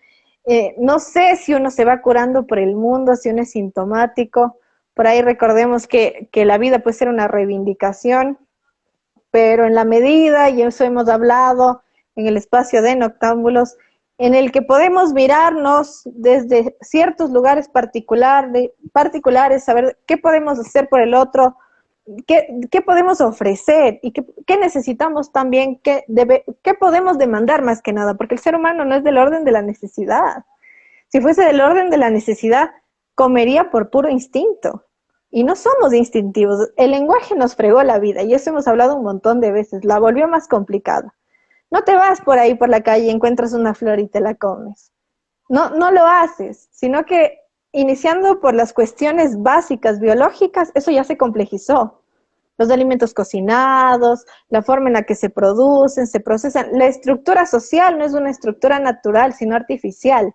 No sé si uno se va curando por el mundo, si uno es sintomático. Por ahí recordemos que la vida puede ser una reivindicación, pero en la medida, y eso hemos hablado en el espacio de Noctámbulos, en el que podemos mirarnos desde ciertos lugares particulares, saber qué podemos hacer por el otro, qué podemos ofrecer y qué necesitamos también, qué podemos demandar más que nada, porque el ser humano no es del orden de la necesidad. Si fuese del orden de la necesidad, comería por puro instinto. Y no somos instintivos. El lenguaje nos fregó la vida, y eso hemos hablado un montón de veces. La volvió más complicada. No te vas por ahí por la calle y encuentras una flor y te la comes. No, no lo haces, sino que iniciando por las cuestiones básicas biológicas, eso ya se complejizó. Los alimentos cocinados, la forma en la que se producen, se procesan. La estructura social no es una estructura natural, sino artificial.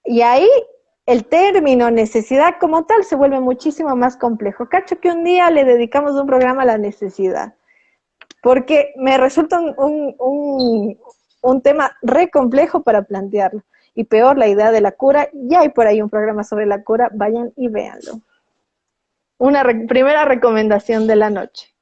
Y ahí el término necesidad como tal se vuelve muchísimo más complejo. Cacho que un día le dedicamos un programa a la necesidad, porque me resulta un tema re complejo para plantearlo. Y peor, la idea de la cura. Ya hay por ahí un programa sobre la cura, vayan y véanlo. Una primera recomendación de la noche.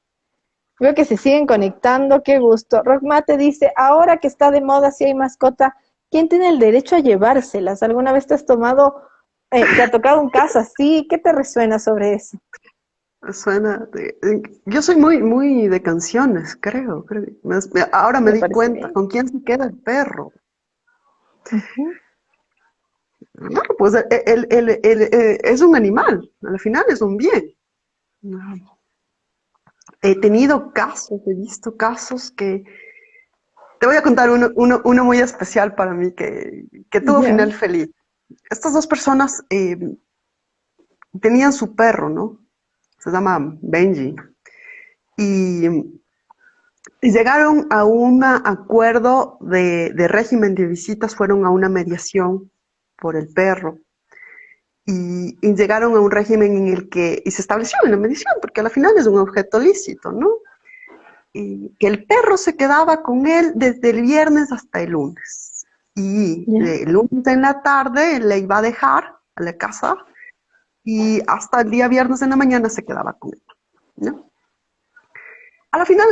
Veo que se siguen conectando, qué gusto. Rockmate dice, ahora que está de moda si hay mascota, ¿quién tiene el derecho a llevárselas? ¿Alguna vez te has te ha tocado un caso así? ¿Qué te resuena sobre eso? Yo soy muy de canciones, creo. Ahora me Me di parece cuenta, bien. ¿con quién se queda el perro? Uh-huh. No, pues es un animal, al final es un bien. No. He visto casos que... Te voy a contar uno muy especial para mí que tuvo Ya. final feliz. Estas dos personas tenían su perro, ¿no? Se llama Benji. Y, y llegaron a un acuerdo de régimen de visitas, fueron a una mediación por el perro. Y llegaron a un régimen en el que, y se estableció en la mediación, porque al final es un objeto lícito, ¿no? Y que el perro se quedaba con él desde el viernes hasta el lunes. Y Ya. el lunes en la tarde le iba a dejar a la casa y hasta el día viernes en la mañana se quedaba con él, ¿no? a la final,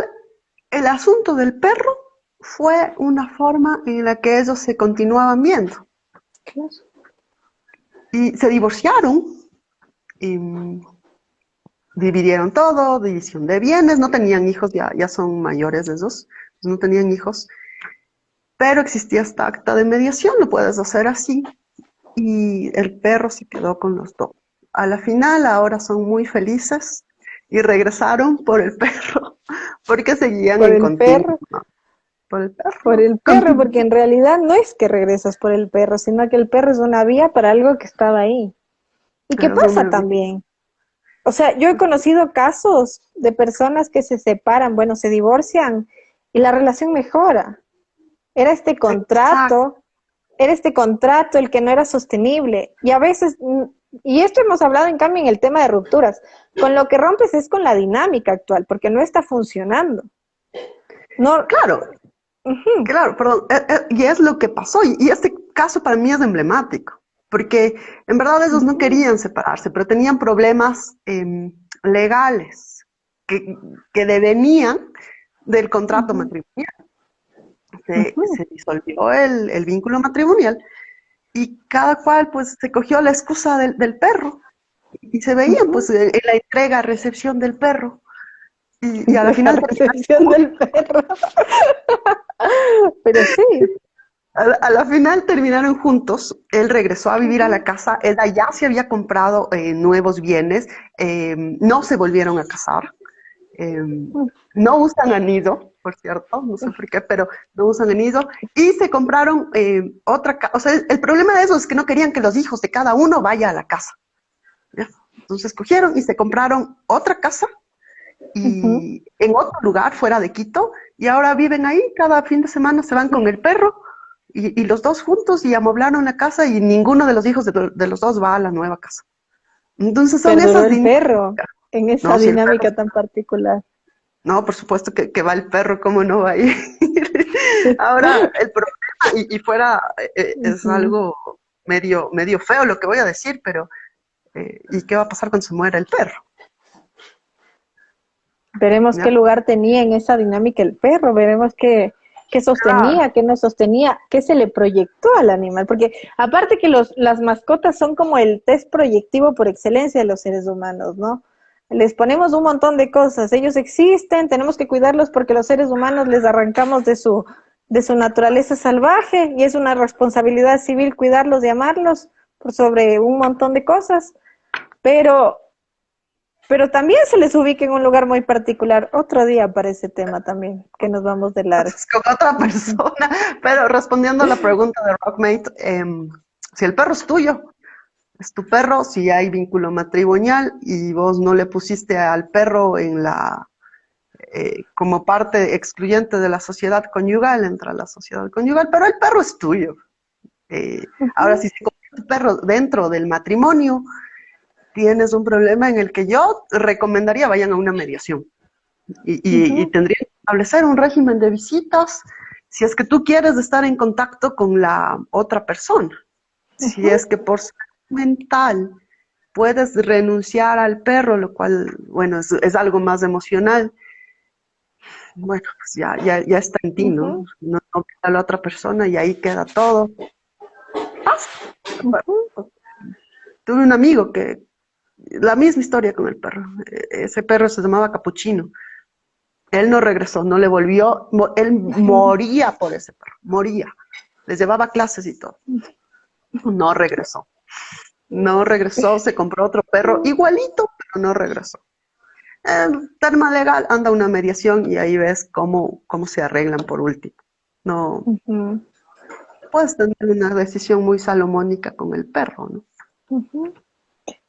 el asunto del perro fue una forma en la que ellos se continuaban viendo. Claro. Y se divorciaron, y dividieron todo, división de bienes, no tenían hijos, ya son mayores esos, no tenían hijos, pero existía esta acta de mediación, lo puedes hacer así, y el perro se quedó con los dos. A la final ahora son muy felices y regresaron por el perro, porque seguían Por en el continuo. perro, Por el por perro. el perro, porque en realidad no es que regresas por el perro, sino que el perro es una vía para algo que estaba ahí. ¿Y qué Eso pasa me... también? O sea, yo he conocido casos de personas que se separan, bueno, se divorcian y la relación mejora. Era este Exacto. contrato, era este contrato el que no era sostenible. Y a veces, y esto hemos hablado en cambio en el tema de rupturas, con lo que rompes es con la dinámica actual, porque no está funcionando. No, Claro, ujú, claro, perdón, y es lo que pasó, y este caso para mí es emblemático, porque en verdad ellos no ujú, querían separarse, pero tenían problemas legales que, que devenían del contrato ujú, matrimonial. ujú, Se disolvió el vínculo matrimonial y cada cual pues se cogió la excusa del perro y se veían pues ujú. en la entrega-recepción del perro y a la La final recepción del perro. Pero sí. a la final terminaron juntos, él regresó a vivir a la Ujú, casa, ella ya se había comprado nuevos bienes, no se volvieron a casar, eh, no usan anillo, por cierto, no sé por qué, pero no usan anillo, y se compraron otra casa, o sea, el problema de eso es que no querían que los hijos de cada uno vaya a la casa, ¿ya? Entonces cogieron y se compraron otra casa ujú. y en otro lugar fuera de Quito y ahora viven ahí, cada fin de semana se van con el perro y los dos juntos y amoblaron la casa y ninguno de los hijos de los dos va a la nueva casa. Entonces son Perduró esas el dinámicas. perro en esa No, si el perro, dinámica tan particular. no, por supuesto que va el perro, ¿cómo no va a ir? Ahora, el problema, y fuera, es Ujú. algo medio feo lo que voy a decir, pero ¿y qué va a pasar cuando se muera el perro? Veremos qué ¿Ya? lugar tenía en esa dinámica el perro, veremos qué Claro. sostenía, qué no sostenía, qué se le proyectó al animal, porque aparte que las mascotas son como el test proyectivo por excelencia de los seres humanos, ¿no? Les ponemos un montón de cosas, ellos existen, tenemos que cuidarlos porque los seres humanos les arrancamos de su naturaleza salvaje y es una responsabilidad civil cuidarlos y amarlos por sobre un montón de cosas, pero también se les ubica en un lugar muy particular. Otro día para ese tema también, que nos vamos de largo. Entonces, con otra Ujú. persona. Pero respondiendo a la pregunta de Rockmate, si el perro es tu perro, si hay vínculo matrimonial y vos no le pusiste al perro en como parte excluyente de la sociedad conyugal, entra a la sociedad conyugal, pero el perro es tuyo. Ahora, si se convierte tu perro dentro del matrimonio, tienes un problema en el que yo recomendaría vayan a una mediación. Y Ujú, tendría que establecer un régimen de visitas si es que tú quieres estar en contacto con la otra persona. Si ujú. es que por salud mental puedes renunciar al perro, lo cual, bueno, es algo más emocional, bueno, pues ya está en ti, ¿no? Ujú, No queda la otra persona y ahí queda todo. Pasa. ujú, Tuve un amigo que, la misma historia con el perro. Ese perro se llamaba Capuchino. Él no regresó, no le volvió, él ujú. moría por ese perro, moría. Les llevaba clases y todo. No regresó. No regresó, se compró otro perro igualito, pero no regresó. Tema legal, anda una mediación y ahí ves cómo se arreglan por último. No Ujú, puedes tener una decisión muy salomónica con el perro, ¿no? ujú.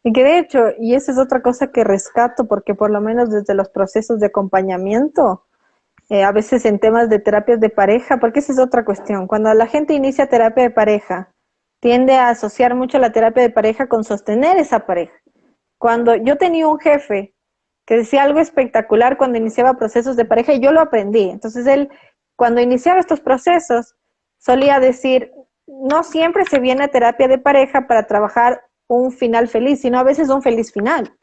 Y que de hecho, y esa es otra cosa que rescato, porque por lo menos desde los procesos de acompañamiento, a veces en temas de terapias de pareja, porque esa es otra cuestión. Cuando la gente inicia terapia de pareja, tiende a asociar mucho la terapia de pareja con sostener esa pareja. Cuando yo tenía un jefe que decía algo espectacular cuando iniciaba procesos de pareja y yo lo aprendí. Entonces él, cuando iniciaba estos procesos, solía decir, no siempre se viene a terapia de pareja para trabajar un final feliz, sino a veces un feliz final.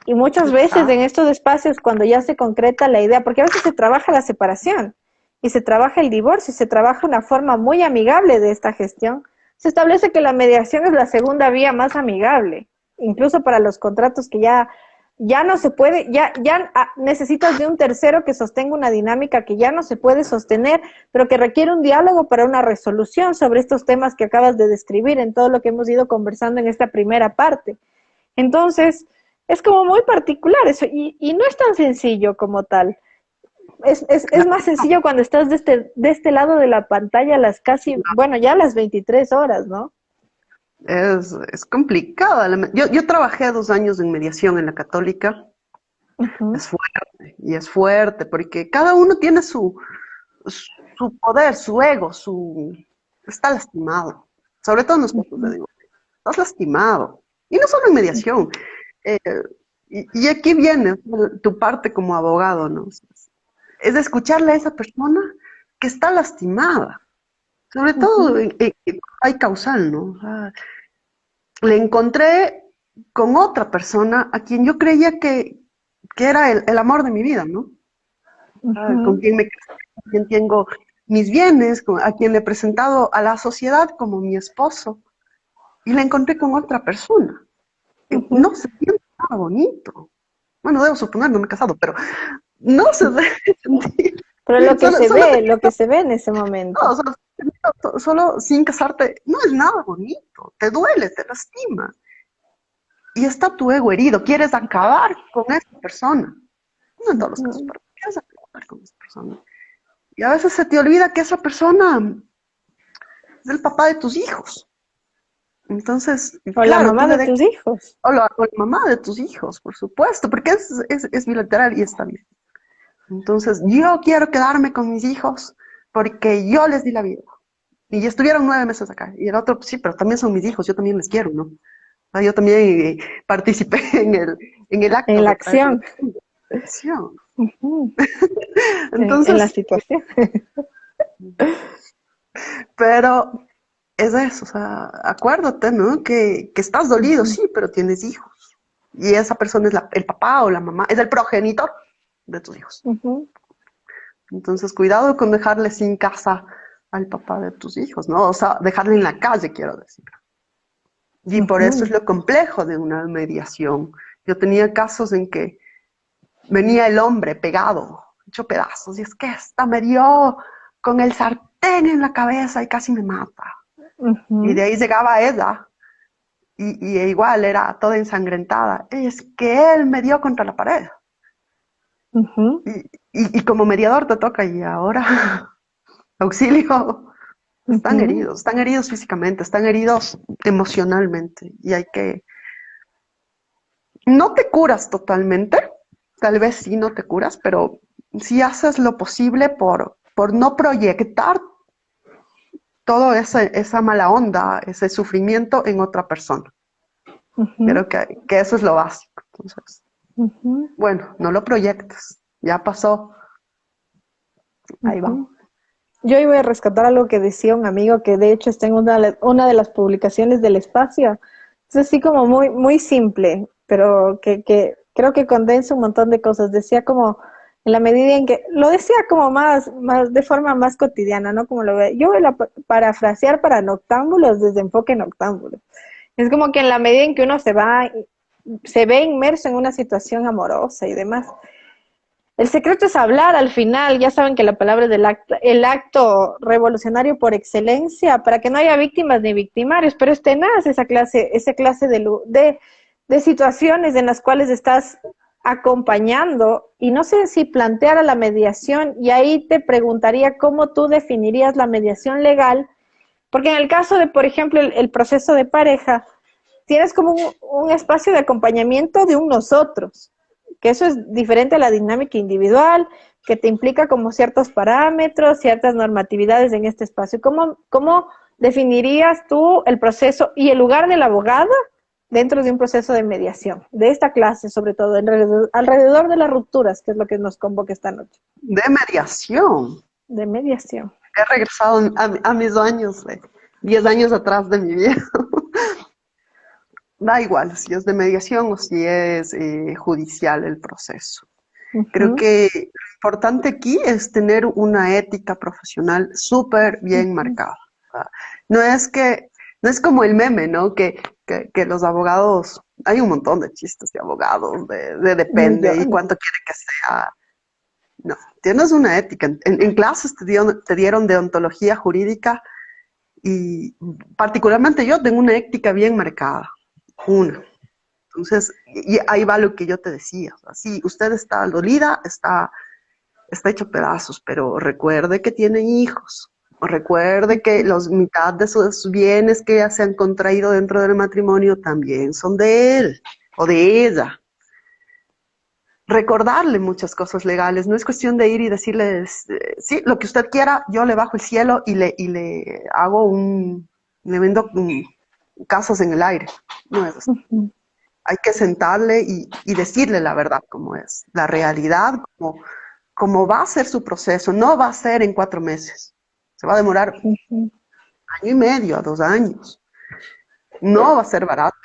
Y muchas veces en Exacto. estos espacios, cuando ya se concreta la idea, porque a veces se trabaja la separación y se trabaja el divorcio y se trabaja una forma muy amigable de esta gestión, se establece que la mediación es la segunda vía más amigable, incluso para los contratos que ya no se puede, ya necesitas de un tercero que sostenga una dinámica que ya no se puede sostener, pero que requiere un diálogo para una resolución sobre estos temas que acabas de describir en todo lo que hemos ido conversando en esta primera parte. Entonces, es como muy particular eso, y no es tan sencillo como tal. Es más sencillo cuando estás de este lado de la pantalla las casi, bueno, ya las 23 horas, ¿no? Es complicada. Yo trabajé 2 años en mediación en la Católica. Uh-huh, Es fuerte, y es fuerte, porque cada uno tiene su poder, su ego, está lastimado. Sobre todo en los casos de uh-huh, divorcio. Estás lastimado. Y no solo en mediación. Eh, y aquí viene tu parte como abogado, ¿no? Es de escucharle a esa persona que está lastimada. Sobre todo uh-huh, hay causal, ¿no? O sea, le encontré con otra persona a quien yo creía que era el amor de mi vida, ¿no? Con uh-huh, quien me casé, con quien tengo mis bienes, a quien le he presentado a la sociedad como mi esposo, y la encontré con otra persona. Y uh-huh. no se siente nada bonito. Bueno, debo suponer, no me he casado, pero no se debe sentir. Pero Solo lo que se ve en ese momento. no, solo sin casarte, no es nada bonito. Te duele, te lastima. Y está tu ego herido. Quieres acabar con esa persona. No en todos los casos, Uh-huh. pero quieres acabar con esa persona. Y a veces se te olvida que esa persona es el papá de tus hijos. Entonces, O la claro, tú mamá le de dejas, tus hijos. o la mamá de tus hijos, por supuesto, porque es bilateral y está bien. Entonces, yo quiero quedarme con mis hijos porque yo les di la vida. Y ya estuvieron 9 meses acá. Y el otro, pues sí, pero también son mis hijos, yo también les quiero, ¿no? Yo también participé en el acto En la de traerlos acción. a la acción. Uh-huh. En la Entonces, situación. pero es eso, o sea, acuérdate, ¿no? Que estás dolido, Uh-huh. sí, pero tienes hijos. Y esa persona es el papá o la mamá, es el progenitor de tus hijos. Uh-huh. Entonces, cuidado con dejarle sin casa al papá de tus hijos, ¿no? O sea, dejarle en la calle, quiero decir. Y por eso es Uh-huh. lo complejo de una mediación. Yo tenía casos en que venía el hombre pegado, hecho pedazos, y es que esta me dio con el sartén en la cabeza y casi me mata. Y Uh-huh. de ahí llegaba ella, y igual era toda ensangrentada. Es que él me dio contra la pared. Uh-huh. Y como mediador te toca, y ahora, auxilio, Uh-huh. están heridos físicamente, están heridos emocionalmente, y hay que, no te curas totalmente, tal vez sí no te curas, pero sí haces lo posible por no proyectar toda esa mala onda, ese sufrimiento en otra persona. Uh-huh. Creo que eso es lo básico. Entonces, Uh-huh. bueno, no lo proyectes, ya pasó, ahí Uh-huh. vamos. Yo iba a rescatar algo que decía un amigo que de hecho está en una de las publicaciones del espacio. Es así como muy, muy simple, pero que creo que condensa un montón de cosas. Decía como, en la medida en que, lo decía como más de forma más cotidiana, ¿no? Como lo ve. Yo voy a parafrasear para noctámbulos desde enfoque noctámbulo. Es como que en la medida en que uno se ve inmerso en una situación amorosa y demás, el secreto es hablar al final. Ya saben que la palabra es el acto revolucionario por excelencia, para que no haya víctimas ni victimarios, pero es tenaz esa clase de situaciones en las cuales estás acompañando, y no sé si plantear a la mediación, y ahí te preguntaría cómo tú definirías la mediación legal, porque en el caso de, por ejemplo, el proceso de pareja, tienes como un espacio de acompañamiento de un nosotros, que eso es diferente a la dinámica individual, que te implica como ciertos parámetros, ciertas normatividades en este espacio. ¿Cómo definirías tú el proceso y el lugar del abogado dentro de un proceso de mediación, de esta clase, sobre todo, alrededor de las rupturas, que es lo que nos convoca esta noche, De mediación. de mediación? He regresado a mis años, 10 años atrás de mi vida. Da igual si es de mediación o si es judicial el proceso. Creo Ujú, que lo importante aquí es tener una ética profesional súper bien ujú. marcada. O sea, no es que, no es como el meme, ¿no? Que los abogados, hay un montón de chistes de abogados, de depende y Millones. cuánto quiere que sea. No, tienes una ética. En clases te dieron deontología jurídica y particularmente yo tengo una ética bien marcada. Una. Entonces, y ahí va lo que yo te decía. O sea, sí, usted está dolida, está hecho pedazos, pero recuerde que tiene hijos. Recuerde que los mitad de sus bienes que ya se han contraído dentro del matrimonio también son de él o de ella. Recordarle muchas cosas legales, no es cuestión de ir y decirles, sí, lo que usted quiera, yo le bajo el cielo y le hago le vendo casas en el aire. No es así. Ujú, Hay que sentarle y decirle la verdad como es, la realidad, como va a ser su proceso. No va a ser en 4 meses, se va a demorar ujú, 1 año y medio a 2 años. No va a ser barato,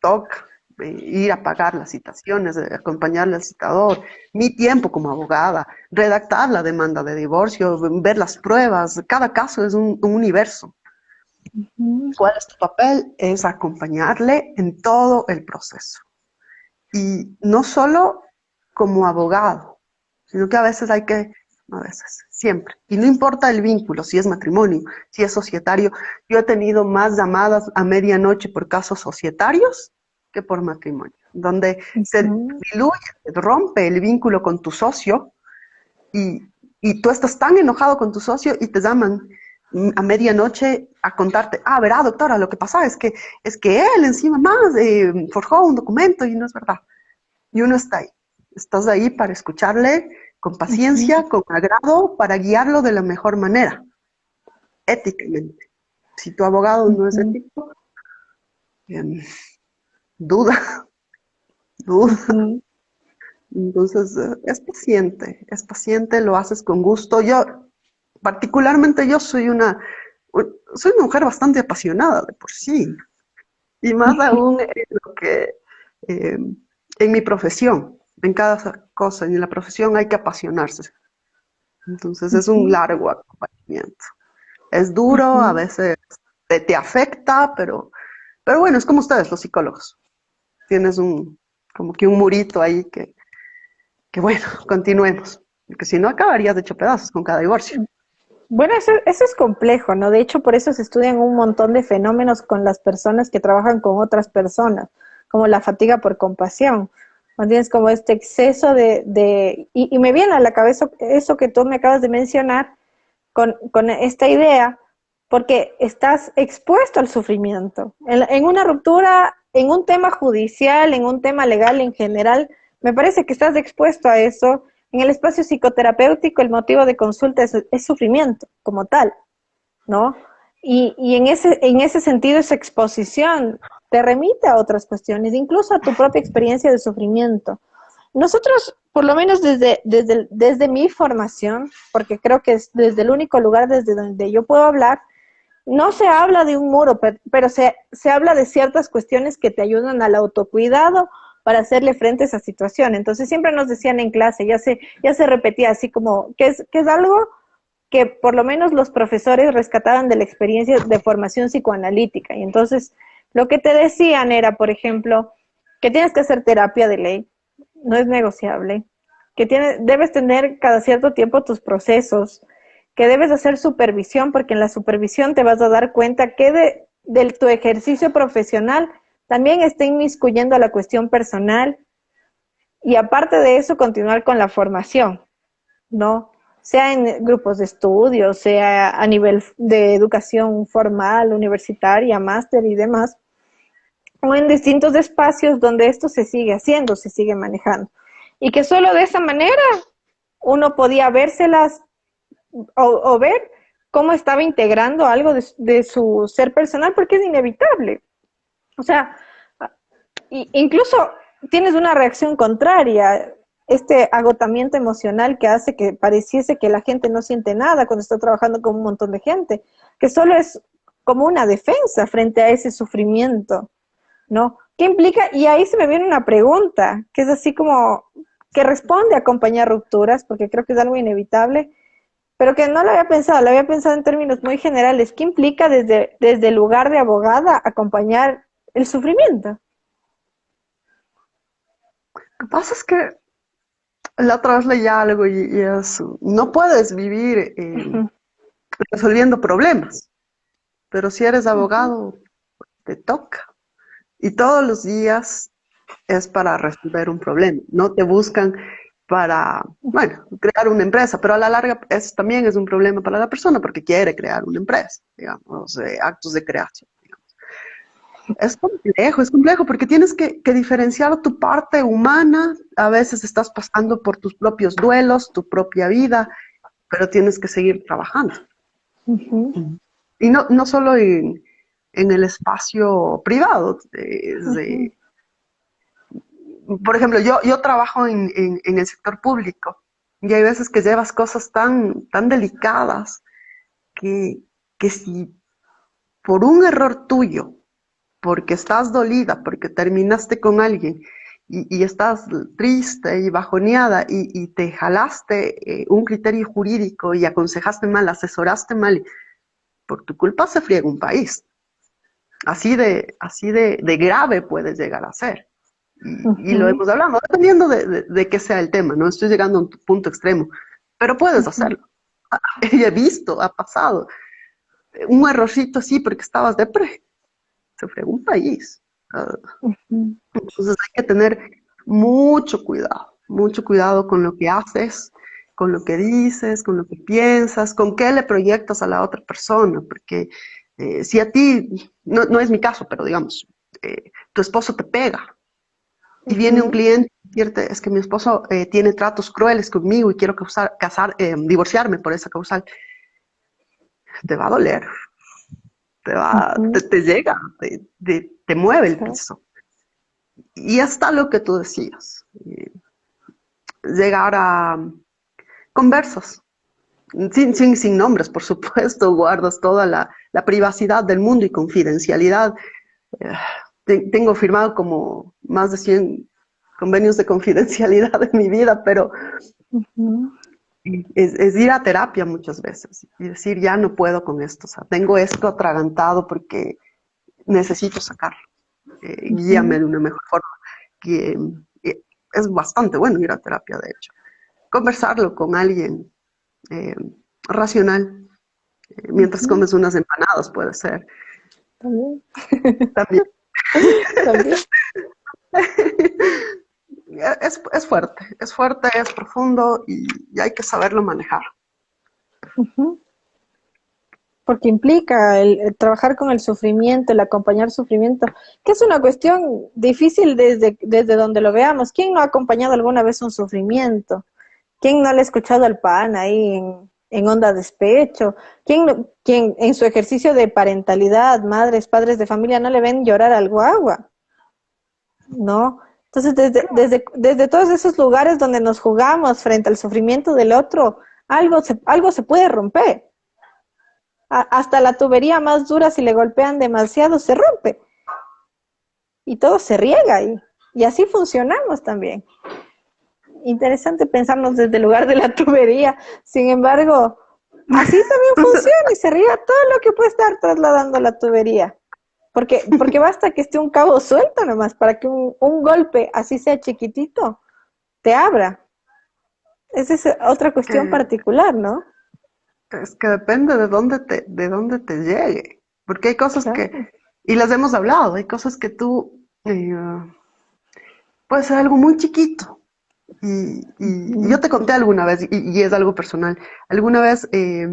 toca ir a pagar las citaciones, acompañarle al citador, mi tiempo como abogada, redactar la demanda de divorcio, ver las pruebas, cada caso es un universo. ujú, ¿Cuál es tu papel? Es acompañarle en todo el proceso. Y no solo como abogado, sino que a veces hay que, a veces, siempre. Y no importa el vínculo, si es matrimonio, si es societario. Yo he tenido más llamadas a medianoche por casos societarios que por matrimonio, donde se ujú, diluye, se rompe el vínculo con tu socio y, y tú estás tan enojado con tu socio y te llaman a medianoche a contarte, verá, doctora, lo que pasa es que él encima más forjó un documento y no es verdad. Y uno está ahí. Estás ahí para escucharle con ujú, paciencia, con agrado, para guiarlo de la mejor manera, éticamente. Si tu abogado no es ujú, ético, duda, duda. ujú. Entonces, es paciente, lo haces con gusto. Yo, particularmente yo soy una mujer bastante apasionada de por sí, y más aún en lo que, eh, en mi profesión, en cada cosa, en la profesión hay que apasionarse. Entonces es un Ujú, largo acompañamiento. Es duro, a ujú. veces te afecta, pero bueno, es como ustedes, los psicólogos. Tienes como que un murito ahí que bueno, continuemos. Porque si no, acabarías de hecho pedazos con cada divorcio. Bueno, eso es complejo, ¿no? De hecho, por eso se estudian un montón de fenómenos con las personas que trabajan con otras personas, como la fatiga por compasión. ¿No tienes como este exceso y me viene a la cabeza eso que tú me acabas de mencionar con esta idea, porque estás expuesto al sufrimiento. En una ruptura, en un tema judicial, en un tema legal en general, me parece que estás expuesto a eso. En el espacio psicoterapéutico, el motivo de consulta es sufrimiento como tal, ¿no? Y en ese sentido, esa exposición te remite a otras cuestiones, incluso a tu propia experiencia de sufrimiento. Nosotros, por lo menos desde mi formación, porque creo que es desde el único lugar desde donde yo puedo hablar, no se habla de un muro, pero se habla de ciertas cuestiones que te ayudan al autocuidado para hacerle frente a esa situación. Entonces siempre nos decían en clase, ya se repetía así como, que es algo que por lo menos los profesores rescataban de la experiencia de formación psicoanalítica. Y entonces lo que te decían era, por ejemplo, que tienes que hacer terapia de ley, no es negociable, que debes tener cada cierto tiempo tus procesos, que debes hacer supervisión, porque en la supervisión te vas a dar cuenta que de tu ejercicio profesional también está inmiscuyendo a la cuestión personal y aparte de eso continuar con la formación, ¿no? Sea en grupos de estudio, sea a nivel de educación formal, universitaria, máster y demás, o en distintos espacios donde esto se sigue haciendo, se sigue manejando. Y que solo de esa manera uno podía vérselas o ver cómo estaba integrando algo de su ser personal, porque es inevitable. O sea, incluso tienes una reacción contraria, este agotamiento emocional que hace que pareciese que la gente no siente nada cuando está trabajando con un montón de gente, que solo es como una defensa frente a ese sufrimiento, ¿no? ¿Qué implica? Y ahí se me viene una pregunta, que es así como, que responde a acompañar rupturas, porque creo que es algo inevitable, pero que no lo había pensado en términos muy generales. ¿Qué implica desde el lugar de abogada acompañar el sufrimiento? Lo que pasa es que la otra vez leí algo y es, no puedes vivir Ujú, resolviendo problemas, pero si eres ujú, abogado, te toca. Y todos los días es para resolver un problema. No te buscan para, bueno, crear una empresa, pero a la larga eso también es un problema para la persona porque quiere crear una empresa, digamos, actos de creación. Es complejo porque tienes que diferenciar tu parte humana. A veces estás pasando por tus propios duelos, tu propia vida, pero tienes que seguir trabajando. ujú, Y no solo en el espacio privado. ujú, Por ejemplo, yo trabajo en el sector público y hay veces que llevas cosas tan delicadas que, que si por un error tuyo, porque estás dolida, porque terminaste con alguien y estás triste y bajoneada y te jalaste un criterio jurídico y aconsejaste mal, asesoraste mal, por tu culpa se friega un país. Así de grave puede llegar a ser. Y lo ujú, hemos hablado, dependiendo de qué sea el tema, no estoy llegando a un punto extremo, pero puedes ujú, hacerlo. Y he visto, ha pasado. Un errorcito así porque estabas depre, se fregó un país. Ah, ujú, entonces hay que tener mucho cuidado con lo que haces, con lo que dices, con lo que piensas, con qué le proyectas a la otra persona, porque si a ti, no es mi caso, pero digamos, tu esposo te pega y viene un ujú. cliente y dice, es que mi esposo tiene tratos crueles conmigo y quiero divorciarme por esa causal, te va a doler, Ujú, te llega, te mueve el claro. piso. Y hasta lo que tú decías, llegar a conversas, sin nombres, por supuesto, guardas toda la privacidad del mundo y confidencialidad. Eh, Tengo firmado como más de 100 convenios de confidencialidad en mi vida, pero Ujú, es ir a terapia muchas veces y decir, ya no puedo con esto, o sea, tengo esto atragantado porque necesito sacarlo, guíame ujú, de una mejor forma. Que, es bastante bueno ir a terapia, de hecho. Conversarlo con alguien eh, racional, mientras ujú. comes unas empanadas puede ser. También, También. también. Es fuerte, es profundo y hay que saberlo manejar. Ujú. Porque implica el trabajar con el sufrimiento, el acompañar sufrimiento, que es una cuestión difícil desde donde lo veamos. ¿Quién no ha acompañado alguna vez un sufrimiento? ¿Quién no le ha escuchado al pan ahí en onda despecho? ¿Quién en su ejercicio de parentalidad, madres, padres de familia, no le ven llorar al guagua? ¿No? Entonces, desde todos esos lugares donde nos jugamos frente al sufrimiento del otro, algo se puede romper. Hasta la tubería más dura, si le golpean demasiado, se rompe y todo se riega ahí. Y así funcionamos también. Interesante pensarnos desde el lugar de la tubería. Sin embargo, así también funciona y se riega todo lo que puede estar trasladando la tubería. Porque basta que esté un cabo suelto nomás para que un golpe, así sea chiquitito, te abra. Esa es otra cuestión que, particular, ¿no? es que depende de dónde te llegue. Porque hay cosas que, Claro. y las hemos hablado, hay cosas que tú, puede ser algo muy chiquito. Y yo Ujú, te conté alguna vez, y es algo personal, alguna vez, y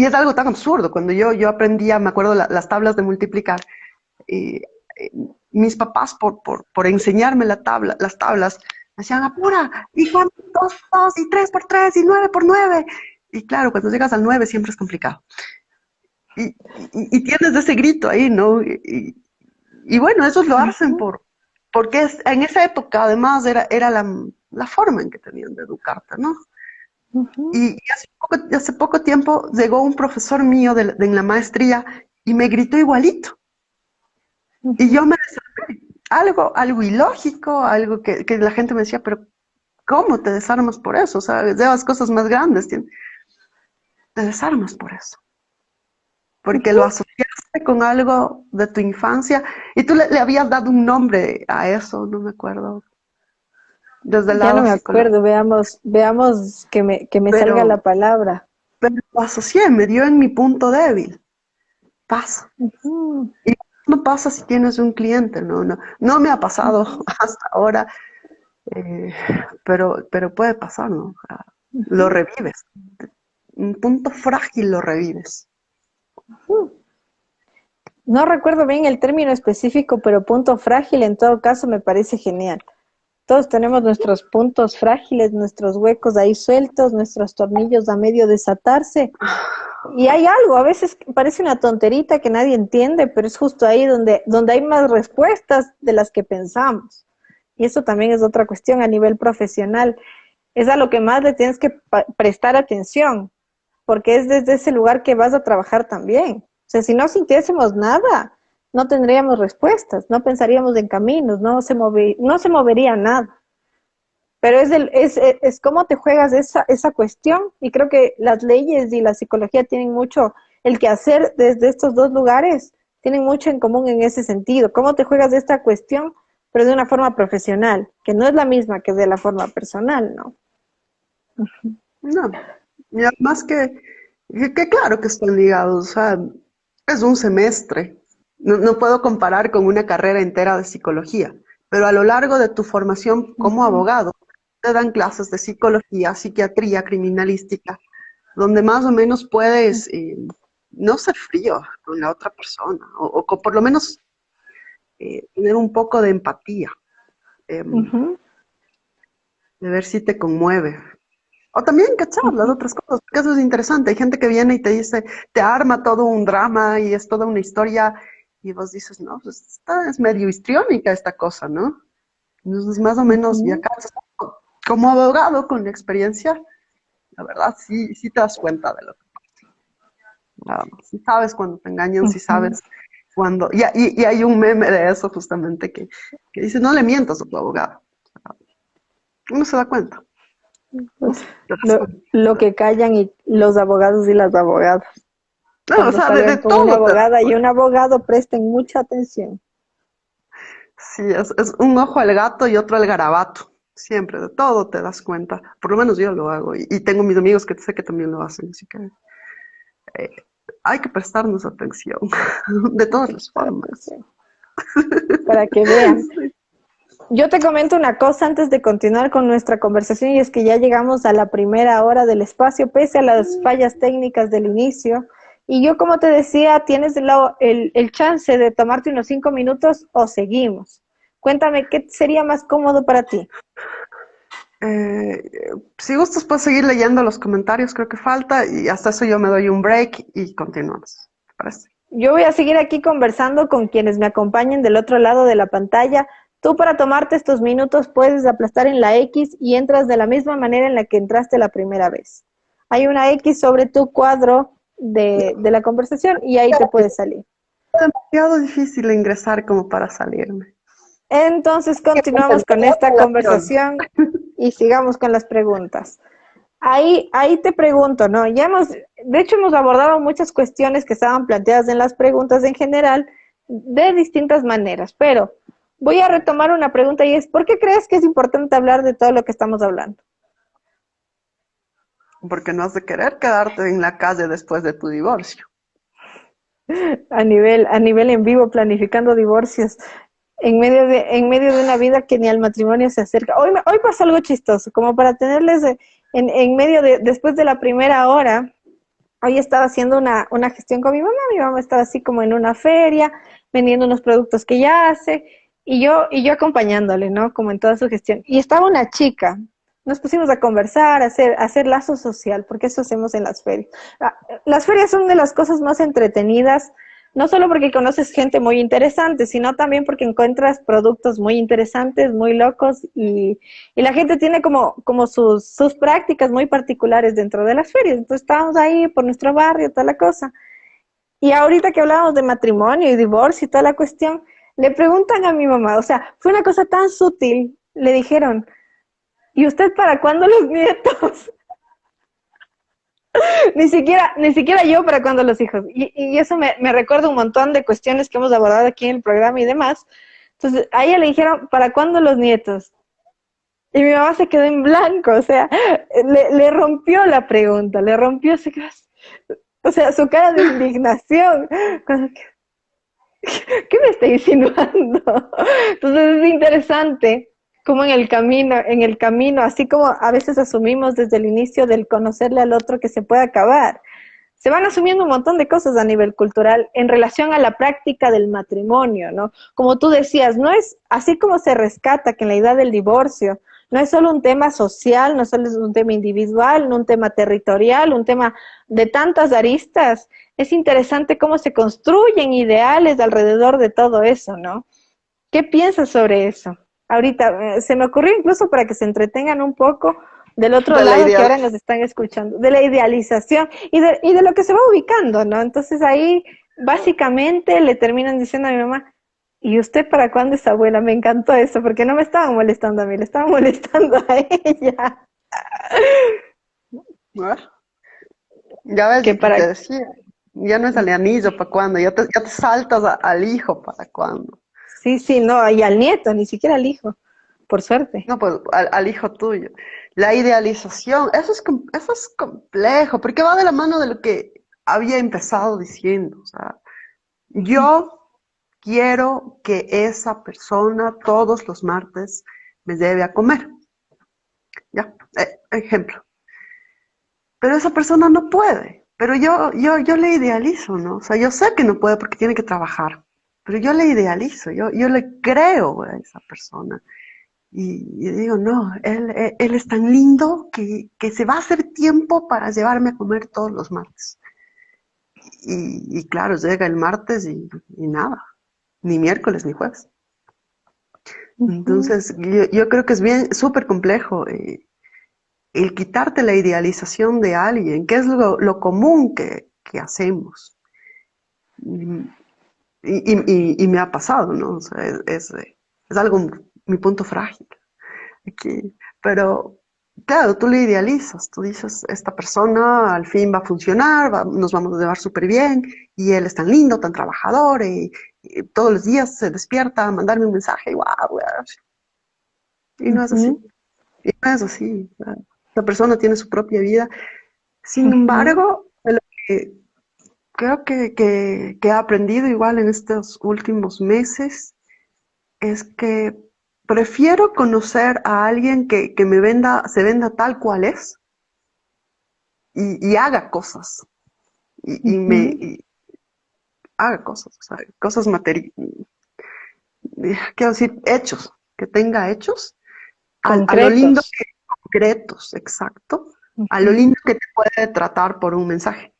es algo tan absurdo, cuando yo aprendía, me acuerdo, las tablas de multiplicar, eh, eh, mis papás por enseñarme las tablas, me decían, apura, y cuánto, dos, y 3 por 3 y 9 por 9. Y claro, cuando llegas al 9 siempre es complicado. Y tienes ese grito ahí, ¿no? Y bueno, esos lo hacen ujú, porque en esa época además era la forma en que tenían de educarte, ¿no? Ujú, Y hace poco tiempo llegó un profesor mío en la maestría y me gritó igualito. Y yo ujú. me desarmé. Algo ilógico, algo que la gente me decía, pero ¿cómo te desarmas por eso? O sea, llevas cosas más grandes, te desarmas por eso. Porque lo asociaste con algo de tu infancia y tú le habías dado un nombre a eso, no me acuerdo, desde el Ya no lado me acuerdo, psicológico. veamos que me salga la Pero, palabra. pero lo asocié, me dio en mi punto débil. Pasa. Ujú, Y no pasa si tienes un cliente, no me ha pasado ujú, hasta ahora, eh, pero puede pasar, ¿no? O sea, lo ujú, revives. Un punto frágil lo revives. ujú. No recuerdo bien el término específico, pero punto frágil en todo caso me parece genial. Todos tenemos nuestros puntos frágiles, nuestros huecos ahí sueltos, nuestros tornillos a medio desatarse. Y hay algo, a veces parece una tonterita que nadie entiende, pero es justo ahí donde hay más respuestas de las que pensamos. Y eso también es otra cuestión a nivel profesional. Es a lo que más le tienes que prestar atención, porque es desde ese lugar que vas a trabajar también. O sea, si no sintiésemos nada, no tendríamos respuestas, no pensaríamos en caminos, no se movería nada. Pero es cómo te juegas esa cuestión, y creo que las leyes y la psicología tienen mucho, el que hacer desde estos dos lugares, tienen mucho en común en ese sentido. Cómo te juegas de esta cuestión, pero de una forma profesional, que no es la misma que de la forma personal, ¿no? No. Y además que claro que están ligados, o sea, es un semestre. No puedo comparar con una carrera entera de psicología, pero a lo largo de tu formación como Ujú, abogado, te dan clases de psicología, psiquiatría, criminalística, donde más o menos puedes no ser frío con la otra persona, o por lo menos tener un poco de empatía, ujú, de ver si te conmueve. O también que charlas de ujú. otras cosas, porque eso es interesante. Hay gente que viene y te dice, te arma todo un drama y es toda una historia, y vos dices, no, pues esta es medio histriónica esta cosa, ¿no? Entonces, más o menos, y Ujú, acá, como abogado con experiencia, la verdad, sí te das cuenta de lo que nada más. Si sabes cuando te engañan, si ujú. sabes cuando. Y hay un meme de eso justamente que dice, no le mientas a tu abogado. Uno se da cuenta. Pues, Te das lo, cuenta. lo que callan y los abogados y las abogadas No, o cuando sea, de salgan con una todo te das abogada y cuenta. un abogado, presten mucha atención. Sí, es un ojo al gato y otro al garabato. Siempre, de todo te das cuenta. Por lo menos yo lo hago. Y tengo mis amigos que sé que también lo hacen. Así que eh, hay que prestarnos atención. De Hay todas que las prestar formas. atención para que vean. Sí. Yo te comento una cosa antes de continuar con nuestra conversación, y es que ya llegamos a la primera hora del espacio, pese a las fallas técnicas del inicio. Y yo, como te decía, tienes el chance de tomarte unos 5 minutos o seguimos. Cuéntame, ¿qué sería más cómodo para ti? Eh, si gustas, puedes seguir leyendo los comentarios, creo que falta. Y hasta eso yo me doy un break y continuamos. ¿Te parece? Yo voy a seguir aquí conversando con quienes me acompañen del otro lado de la pantalla. Tú, para tomarte estos minutos, puedes aplastar en la X y entras de la misma manera en la que entraste la primera vez. Hay una X sobre tu cuadro de la conversación y ahí te puedes salir. Es demasiado difícil ingresar como para salirme. Entonces continuamos con esta conversación y sigamos con las preguntas. Ahí te pregunto, ¿no? De hecho, hemos abordado muchas cuestiones que estaban planteadas en las preguntas en general de distintas maneras, pero voy a retomar una pregunta, y es, ¿por qué crees que es importante hablar de todo lo que estamos hablando? Porque no has de querer quedarte en la calle después de tu divorcio. A nivel en vivo, planificando divorcios en medio de una vida que ni al matrimonio se acerca. Hoy pasó algo chistoso, como para tenerles en medio después de la primera hora. Hoy estaba haciendo una gestión con mi mamá estaba así como en una feria, vendiendo unos productos que ella hace, y yo acompañándole, ¿no? Como en toda su gestión. Y estaba una chica, nos pusimos a conversar, a hacer lazo social, porque eso hacemos en las ferias. Ah, las ferias son de las cosas más entretenidas, no solo porque conoces gente muy interesante, sino también porque encuentras productos muy interesantes, muy locos, y la gente tiene como sus prácticas muy particulares dentro de las ferias. Entonces estábamos ahí por nuestro barrio, toda la cosa. Y ahorita que hablábamos de matrimonio y divorcio y toda la cuestión, le preguntan a mi mamá, o sea, fue una cosa tan sutil, le dijeron, ¿y usted para cuándo los nietos? Ni siquiera yo para cuándo los hijos. Y eso me recuerda un montón de cuestiones que hemos abordado aquí en el programa y demás. Entonces, a ella le dijeron, ¿para cuándo los nietos? Y mi mamá se quedó en blanco, o sea, le rompió la pregunta, le rompió ese, o sea, su cara de indignación. ¿Qué me está insinuando? Entonces es interesante cómo en el camino, así como a veces asumimos desde el inicio del conocerle al otro que se puede acabar, se van asumiendo un montón de cosas a nivel cultural en relación a la práctica del matrimonio, ¿no? Como tú decías, no es así como se rescata que en la idea del divorcio no es solo un tema social, no solo es un tema individual, no un tema territorial, un tema de tantas aristas. Es interesante cómo se construyen ideales alrededor de todo eso, ¿no? ¿Qué piensas sobre eso? Ahorita se me ocurrió incluso para que se entretengan un poco del otro De la lado que ideal. ahora nos están escuchando, de la idealización y de lo que se va ubicando, ¿no? Entonces ahí básicamente le terminan diciendo a mi mamá, ¿y usted para cuándo es abuela? Me encantó eso, porque no me estaban molestando a mí, le estaban molestando a ella. ¿No? Ya ves, Que y para... te decía, ya no es el anillo para cuándo, ya te saltas al hijo para cuándo. Sí, sí, no, y al nieto, ni siquiera al hijo, por suerte. No, pues al hijo tuyo. La idealización, eso es complejo, porque va de la mano de lo que había empezado diciendo. O sea, yo quiero que esa persona todos los martes me lleve a comer. Ya, ejemplo. Pero esa persona no puede. Pero yo le idealizo, ¿no? O sea, yo sé que no puede porque tiene que trabajar. Pero yo le idealizo, yo le creo a esa persona. Y digo, no, él es tan lindo que se va a hacer tiempo para llevarme a comer todos los martes. Y claro, llega el martes y nada, ni miércoles ni jueves. Ujú, Entonces, yo creo que es bien, súper complejo el quitarte la idealización de alguien, que es lo común que hacemos. Y me ha pasado, ¿no? O sea, es algo, mi punto frágil aquí. Pero, claro, tú le idealizas, tú dices, esta persona al fin va a funcionar, nos vamos a llevar súper bien, y él es tan lindo, tan trabajador, y todos los días se despierta a mandarme un mensaje, y wow, y no es así, ujú, y no es así. La persona tiene su propia vida. Sin ujú. embargo, de lo que creo que he aprendido igual en estos últimos meses es que prefiero conocer a alguien que se venda tal cual es y haga cosas. Ujú. Y haga cosas, o sea, cosas materiales, quiero decir, hechos, que tenga hechos, a lo lindo Concretos. que concretos, exacto, a lo Ujú, lindo que te puede tratar por un mensaje.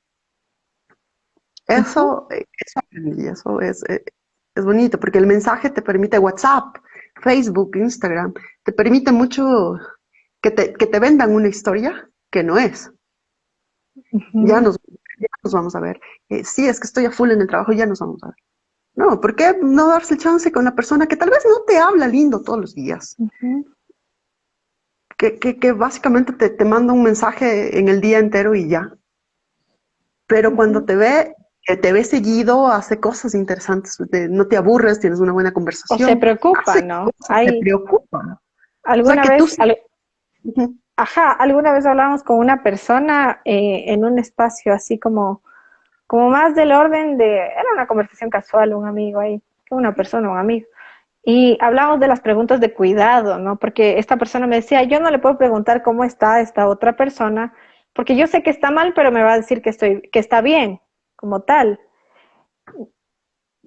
ujú, Eso aprendí, es bonito, porque el mensaje te permite WhatsApp, Facebook, Instagram, te permite mucho que te vendan una historia que no es. Ya ujú, nos, ya nos vamos a ver. Sí, es que estoy a full en el trabajo, ya nos vamos a ver. No, ¿por qué no darse el chance con la persona que tal vez no te habla lindo todos los días? ujú, Que básicamente te manda un mensaje en el día entero y ya. Pero cuando ujú. te ve seguido, hace cosas interesantes, no te aburres, tienes una buena O se conversación, preocupa, hace ¿no? cosas, te Hay preocupa. O sea alguna que tú vez, sí. Ujú, ajá, alguna vez hablamos con una persona en un espacio así como más del orden era una conversación casual, un amigo ahí, que una persona, un amigo. Y hablamos de las preguntas de cuidado, ¿no? Porque esta persona me decía, yo no le puedo preguntar cómo está esta otra persona, porque yo sé que está mal, pero me va a decir que está bien, como tal.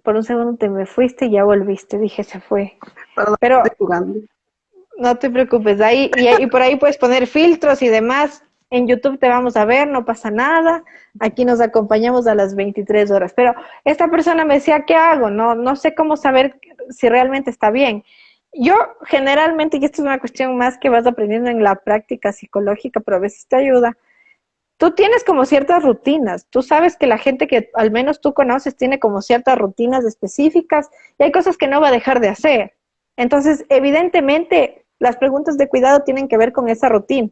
Por un segundo te me fuiste y ya volviste, dije, se fue. perdón, Pero estoy jugando. no te preocupes, ahí y por ahí puedes poner filtros y demás. en YouTube te vamos a ver, no pasa nada, aquí nos acompañamos a las 23 horas. Pero esta persona me decía, ¿qué hago? No sé cómo saber si realmente está bien. Yo generalmente, y esto es una cuestión más que vas aprendiendo en la práctica psicológica, pero a veces te ayuda. Tú tienes como ciertas rutinas, tú sabes que la gente que al menos tú conoces tiene como ciertas rutinas específicas y hay cosas que no va a dejar de hacer. Entonces, evidentemente, las preguntas de cuidado tienen que ver con esa rutina.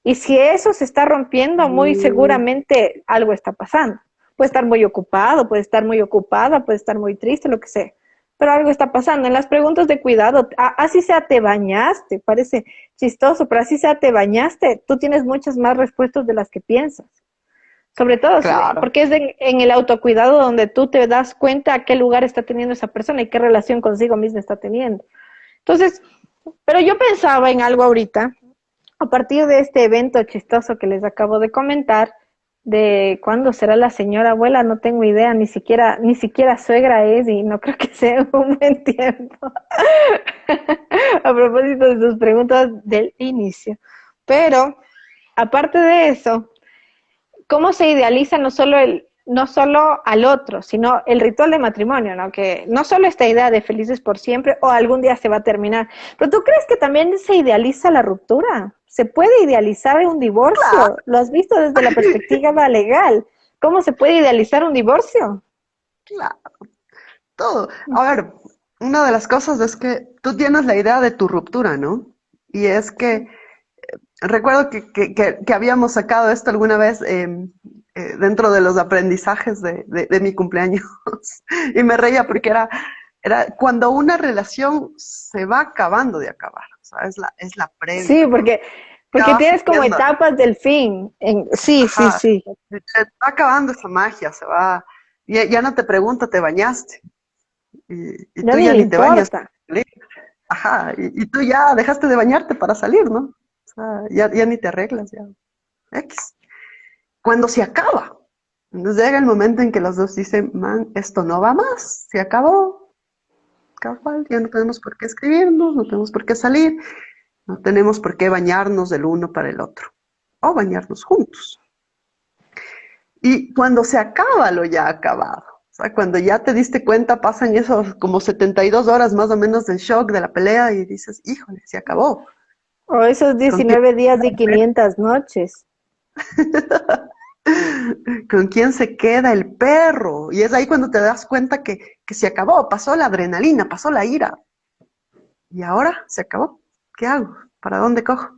Y si eso se está rompiendo, muy Mm, seguramente algo está pasando. Puede estar muy ocupado, puede estar muy ocupada, puede estar muy triste, lo que sea. Pero algo está pasando. En las preguntas de cuidado, así sea te bañaste, parece chistoso, pero así sea te bañaste, tú tienes muchas más respuestas de las que piensas. Sobre todo, claro. porque es en el autocuidado donde tú te das cuenta a qué lugar está teniendo esa persona y qué relación consigo misma está teniendo. Entonces, pero yo pensaba en algo ahorita, a partir de este evento chistoso que les acabo de comentar, de cuándo será la señora abuela, no tengo idea, ni siquiera suegra es y no creo que sea un buen tiempo. A propósito de sus preguntas del inicio. Pero, aparte de eso, ¿cómo se idealiza no solo al otro, sino el ritual de matrimonio, ¿no? Que no solo esta idea de felices por siempre o algún día se va a terminar, pero ¿tú crees que también se idealiza la ruptura? ¿Se puede idealizar un Claro, divorcio? ¿Lo has visto desde la perspectiva legal? ¿Cómo se puede idealizar un divorcio? claro, todo. A ver, una de las cosas es que tú tienes la idea de tu ruptura, ¿no? Y es que recuerdo que habíamos sacado esto alguna vez dentro de los aprendizajes de mi cumpleaños y me reía porque era cuando una relación se va acabando de acabar, o sea, es la previa, Sí, ¿no? Ya porque va tienes como subiendo, etapas del fin. Sí, sí, ajá, sí. se va acabando esa magia, se va, ya no te pregunto, ¿te bañaste? Y Ya tú ni ya le ni te bañas para importa. salir, ajá, y tú ya dejaste de bañarte para salir, ¿no? O sea, ya ni te arreglas, ya, X. Cuando se acaba. Entonces llega el momento en que los dos dicen, man, esto no va más, se acabó, cabal, ya no tenemos por qué escribirnos, no tenemos por qué salir, no tenemos por qué bañarnos del uno para el otro, o bañarnos juntos. Y cuando se acaba lo ya acabado, o sea, cuando ya te diste cuenta, pasan esos como 72 horas más o menos del shock de la pelea y dices, híjole, se acabó. O esos ¿Con quién, 19 días y 500 noches. ¿Con quién se queda el perro? Y es ahí cuando te das cuenta que se acabó, pasó la adrenalina, pasó la ira. Y ahora se acabó. ¿Qué hago? ¿Para dónde cojo?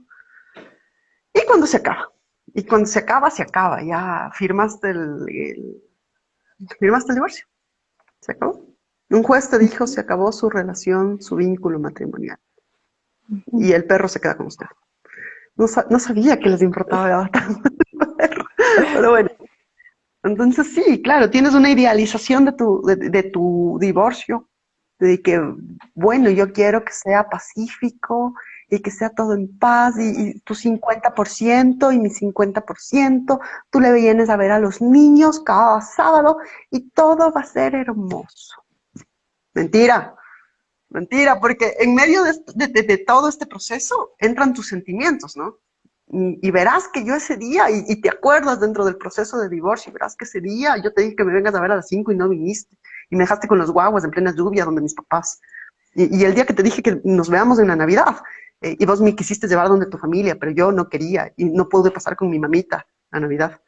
Y cuando se acaba. Y cuando se acaba. Ya firmaste el divorcio. Se acabó. Un juez te dijo, se acabó su relación, su vínculo matrimonial. Y el perro se queda con usted. No sabía que les importaba tanto el perro. Pero bueno, entonces sí, claro, tienes una idealización de tu divorcio, de que, bueno, yo quiero que sea pacífico y que sea todo en paz y tu 50% y mi 50%, tú le vienes a ver a los niños cada sábado y todo va a ser hermoso. Mentira, mentira, porque en medio de todo este proceso entran tus sentimientos, ¿no? Y verás que yo ese día, y te acuerdas dentro del proceso de divorcio, y verás que ese día yo te dije que me vengas a ver a las 5 y no viniste, y me dejaste con los guaguas en plena lluvia donde mis papás. Y el día que te dije que nos veamos en la Navidad, y vos me quisiste llevar donde tu familia, pero yo no quería, y no pude pasar con mi mamita la Navidad.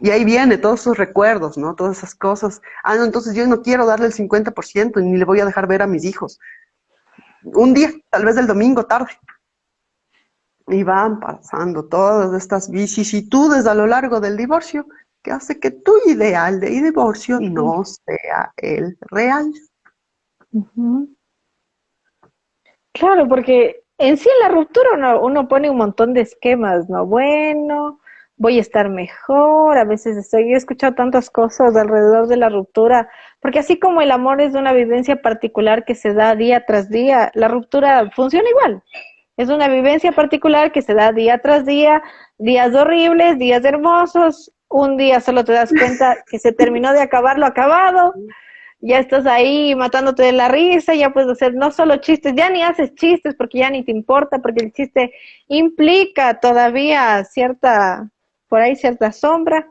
Y ahí viene todos esos recuerdos, ¿no? Todas esas cosas. Ah, no, entonces yo no quiero darle el 50% y ni le voy a dejar ver a mis hijos. Un día, tal vez el domingo tarde. Y van pasando todas estas vicisitudes a lo largo del divorcio que hace que tu ideal de divorcio no sea el real. Ujú. Claro, porque en sí en la ruptura uno pone un montón de esquemas, ¿no? Bueno, voy a estar mejor, a veces yo he escuchado tantas cosas alrededor de la ruptura, porque así como el amor es una vivencia particular que se da día tras día, la ruptura funciona igual. Es una vivencia particular que se da día tras día, días horribles, días hermosos, un día solo te das cuenta que se terminó de acabar lo acabado, ya estás ahí matándote de la risa, ya puedes hacer no solo chistes, ya ni haces chistes porque ya ni te importa, porque el chiste implica todavía cierta, por ahí cierta sombra.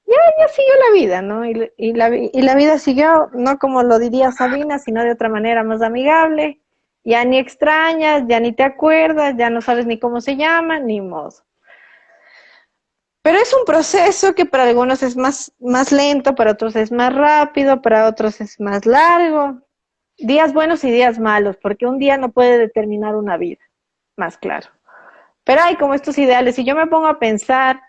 Ya siguió la vida, ¿no? Y la vida siguió, no como lo diría Sabina, sino de otra manera más amigable. Ya ni extrañas, ya ni te acuerdas, ya no sabes ni cómo se llama, ni modo. Pero es un proceso que para algunos es más lento, para otros es más rápido, para otros es más largo. Días buenos y días malos, porque un día no puede determinar una vida, más claro. Pero hay como estos ideales, y yo me pongo a pensar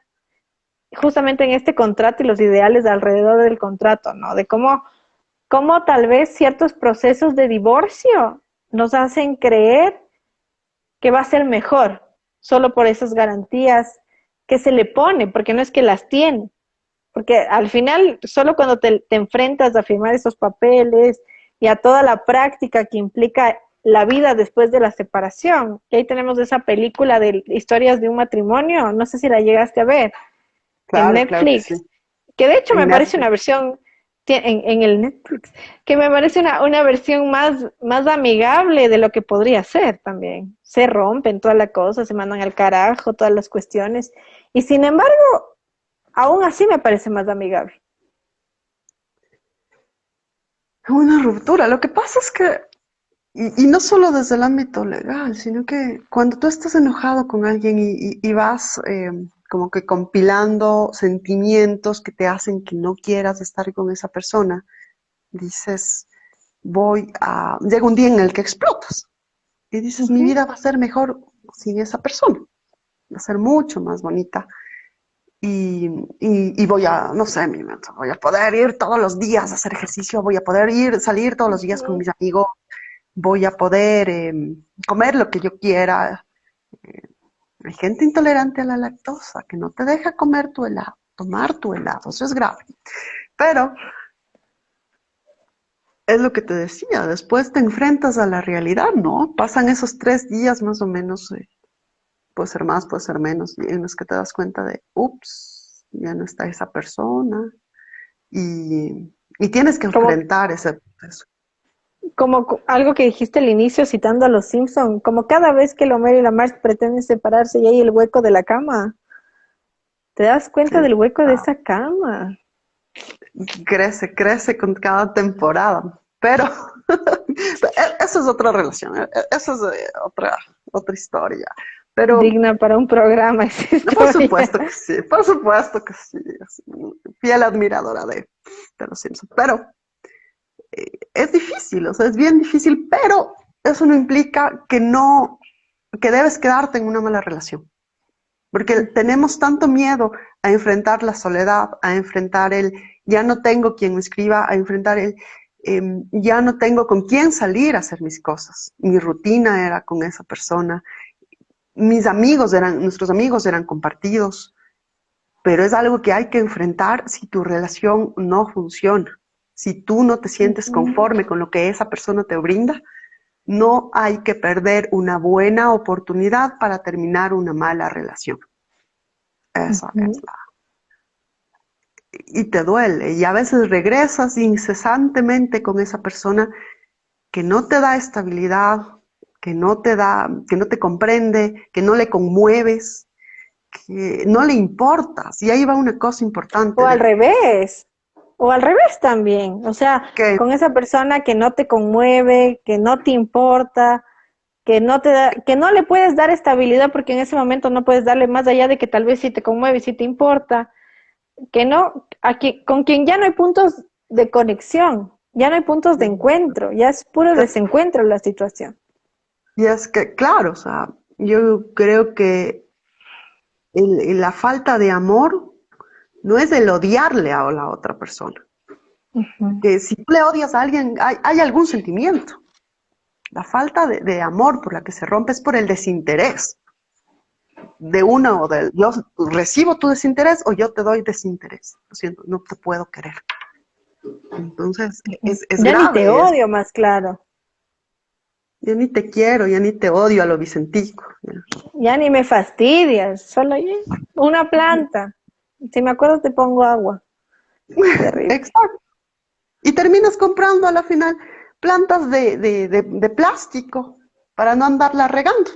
justamente en este contrato y los ideales alrededor del contrato, ¿no? De cómo tal vez ciertos procesos de divorcio nos hacen creer que va a ser mejor, solo por esas garantías que se le pone, porque no es que las tiene, porque al final, solo cuando te enfrentas a firmar esos papeles y a toda la práctica que implica la vida después de la separación, que ahí tenemos esa película de historias de un matrimonio, no sé si la llegaste a ver, en Claro, claro que Netflix, sí. que de hecho me En parece una Netflix. versión en el Netflix, que me parece una versión más amigable de lo que podría ser también. Se rompen todas las cosas, se mandan al carajo todas las cuestiones, y sin embargo, aún así me parece más amigable. Una ruptura. Lo que pasa es que, y no solo desde el ámbito legal, sino que cuando tú estás enojado con alguien y vas como que compilando sentimientos que te hacen que no quieras estar con esa persona, dices, llega un día en el que explotas y dices, mi Ujú. vida va a ser mejor sin esa persona, va a ser mucho más bonita. Y voy a, no sé, voy a poder ir todos los días a hacer ejercicio, voy a poder salir todos los días con mis amigos, voy a poder comer lo que yo quiera. Hay gente intolerante a la lactosa que no te deja comer tu helado, tomar tu helado, eso es grave. Pero es lo que te decía, después te enfrentas a la realidad, ¿no? Pasan esos 3 días más o menos, puede ser más, puede ser menos, en los que te das cuenta de, ups, ya no está esa persona, y tienes que Como, enfrentar ese proceso. como algo que dijiste al inicio citando a los Simpson, como cada vez que el Homero y la Marge pretenden separarse y hay el hueco de la cama, te das cuenta del hueco de esa cama. Crece, crece con cada temporada, pero eso es otra relación, eso es otra historia. Pero Digna para un programa esa por historia. supuesto que sí, por supuesto que sí, fiel admiradora de los Simpsons. Pero es difícil, o sea, es bien difícil, pero eso no implica que debes quedarte en una mala relación. Porque tenemos tanto miedo a enfrentar la soledad, a enfrentar el ya no tengo quien me escriba, a enfrentar el ya no tengo con quién salir a hacer mis cosas. Mi rutina era con esa persona, nuestros amigos eran compartidos, pero es algo que hay que enfrentar si tu relación no funciona. Si tú no te sientes Ujú, conforme con lo que esa persona te brinda, no hay que perder una buena oportunidad para terminar una mala relación. Esa es ujú. y te duele. Y a veces regresas incesantemente con esa persona que no te da estabilidad, que no te comprende, que no le conmueves, que no le importas. Y ahí va una cosa O importante al de revés, o al revés también. O sea, que con esa persona que no te conmueve, que no te importa, que no le puedes dar estabilidad porque en ese momento no puedes darle más allá de que tal vez sí te conmueve, sí te importa, que no, con quien ya no hay puntos de conexión, ya no hay puntos de encuentro, ya es puro desencuentro la situación. y es que, claro, o sea, yo creo que la falta de amor no es el odiarle a la otra persona. Ujú. Que si tú le odias a alguien, hay algún sentimiento. La falta de amor por la que se rompe es por el desinterés de uno o del yo recibo tu desinterés o yo te doy desinterés. Lo siento, no te puedo querer. Entonces, es Ya ni te grave, odio, más claro. ya ni te quiero, ya ni te odio a lo Vicentico. Ya. Ya ni me fastidias, solo una planta. Si me acuerdo te pongo agua. Terrible. Exacto. Y terminas comprando a la final plantas de plástico para no andarla regando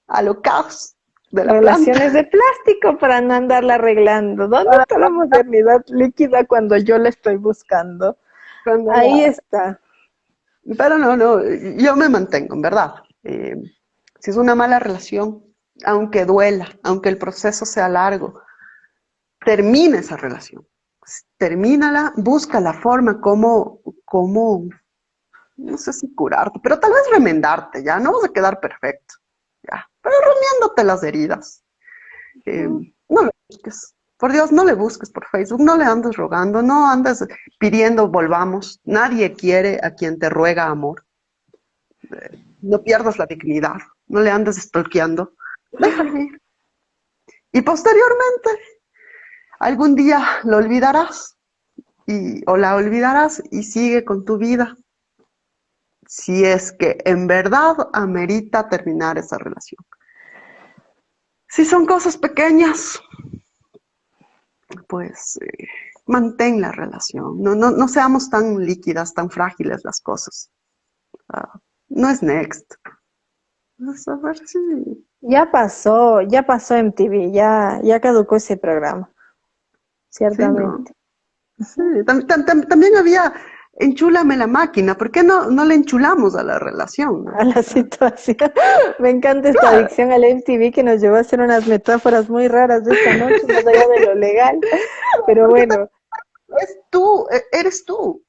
a lo caos de la planta. Relaciones de plástico para no andarla arreglando. ¿Dónde Para está la modernidad líquida cuando yo la estoy buscando? cuando Ahí está. Pero no, yo me mantengo, en verdad. Si es una mala relación, aunque duela, aunque el proceso sea largo, termina esa relación. Termínala, busca la forma como, no sé si curarte, pero tal vez remendarte, ya, no vas a quedar perfecto, ya, pero remiéndote las heridas. No le busques, por Dios, no le busques por Facebook, no le andes rogando, no andes pidiendo volvamos, nadie quiere a quien te ruega amor. No pierdas la dignidad, no le andes stalkeando, déjalo ir. Y posteriormente, algún día lo olvidarás o la olvidarás y sigue con tu vida. Si es que en verdad amerita terminar esa relación. Si son cosas pequeñas, pues mantén la relación. No seamos tan líquidas, tan frágiles las cosas. No es next. Pues a ver si... Ya pasó MTV, ya caducó ese programa, Sí, ¿no? ciertamente. Sí, también había enchúlame la máquina, ¿por qué no le enchulamos a la relación, A no? la situación. Me encanta esta Claro, adicción al MTV que nos llevó a hacer unas metáforas muy raras de esta noche, más allá de lo legal. Pero porque bueno, es tú, eres tú,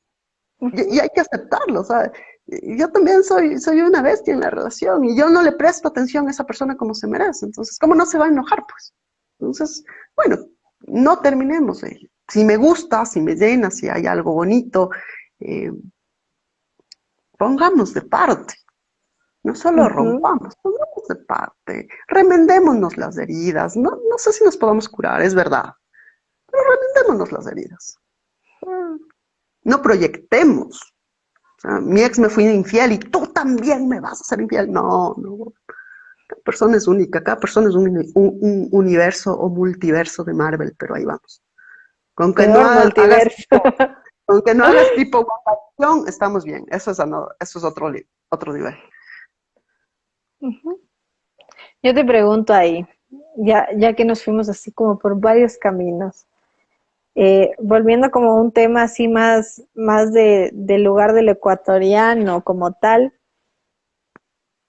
y hay que aceptarlo, ¿sabes? Yo también soy una bestia en la relación y yo no le presto atención a esa persona como se merece, entonces, ¿cómo no se va a enojar, pues? Entonces, bueno, no terminemos. Si me gusta, si me llena, si hay algo bonito, eh, pongamos de parte. No solo ujú. rompamos, pongamos de parte, remendémonos las heridas. No sé si nos podamos curar, es verdad, pero remendémonos las heridas. No proyectemos. O sea, mi ex me fue infiel y tú también me vas a ser infiel. No. Cada persona es única, cada persona es un universo o multiverso de Marvel, pero ahí vamos. Con que no Peor hagas multiverso. tipo, con que no hagas tipo WandaVision, estamos bien. Eso es otro nivel. Ujú. Yo te pregunto ahí, ya que nos fuimos así como por varios caminos, volviendo como a un tema así más del lugar del ecuatoriano como tal,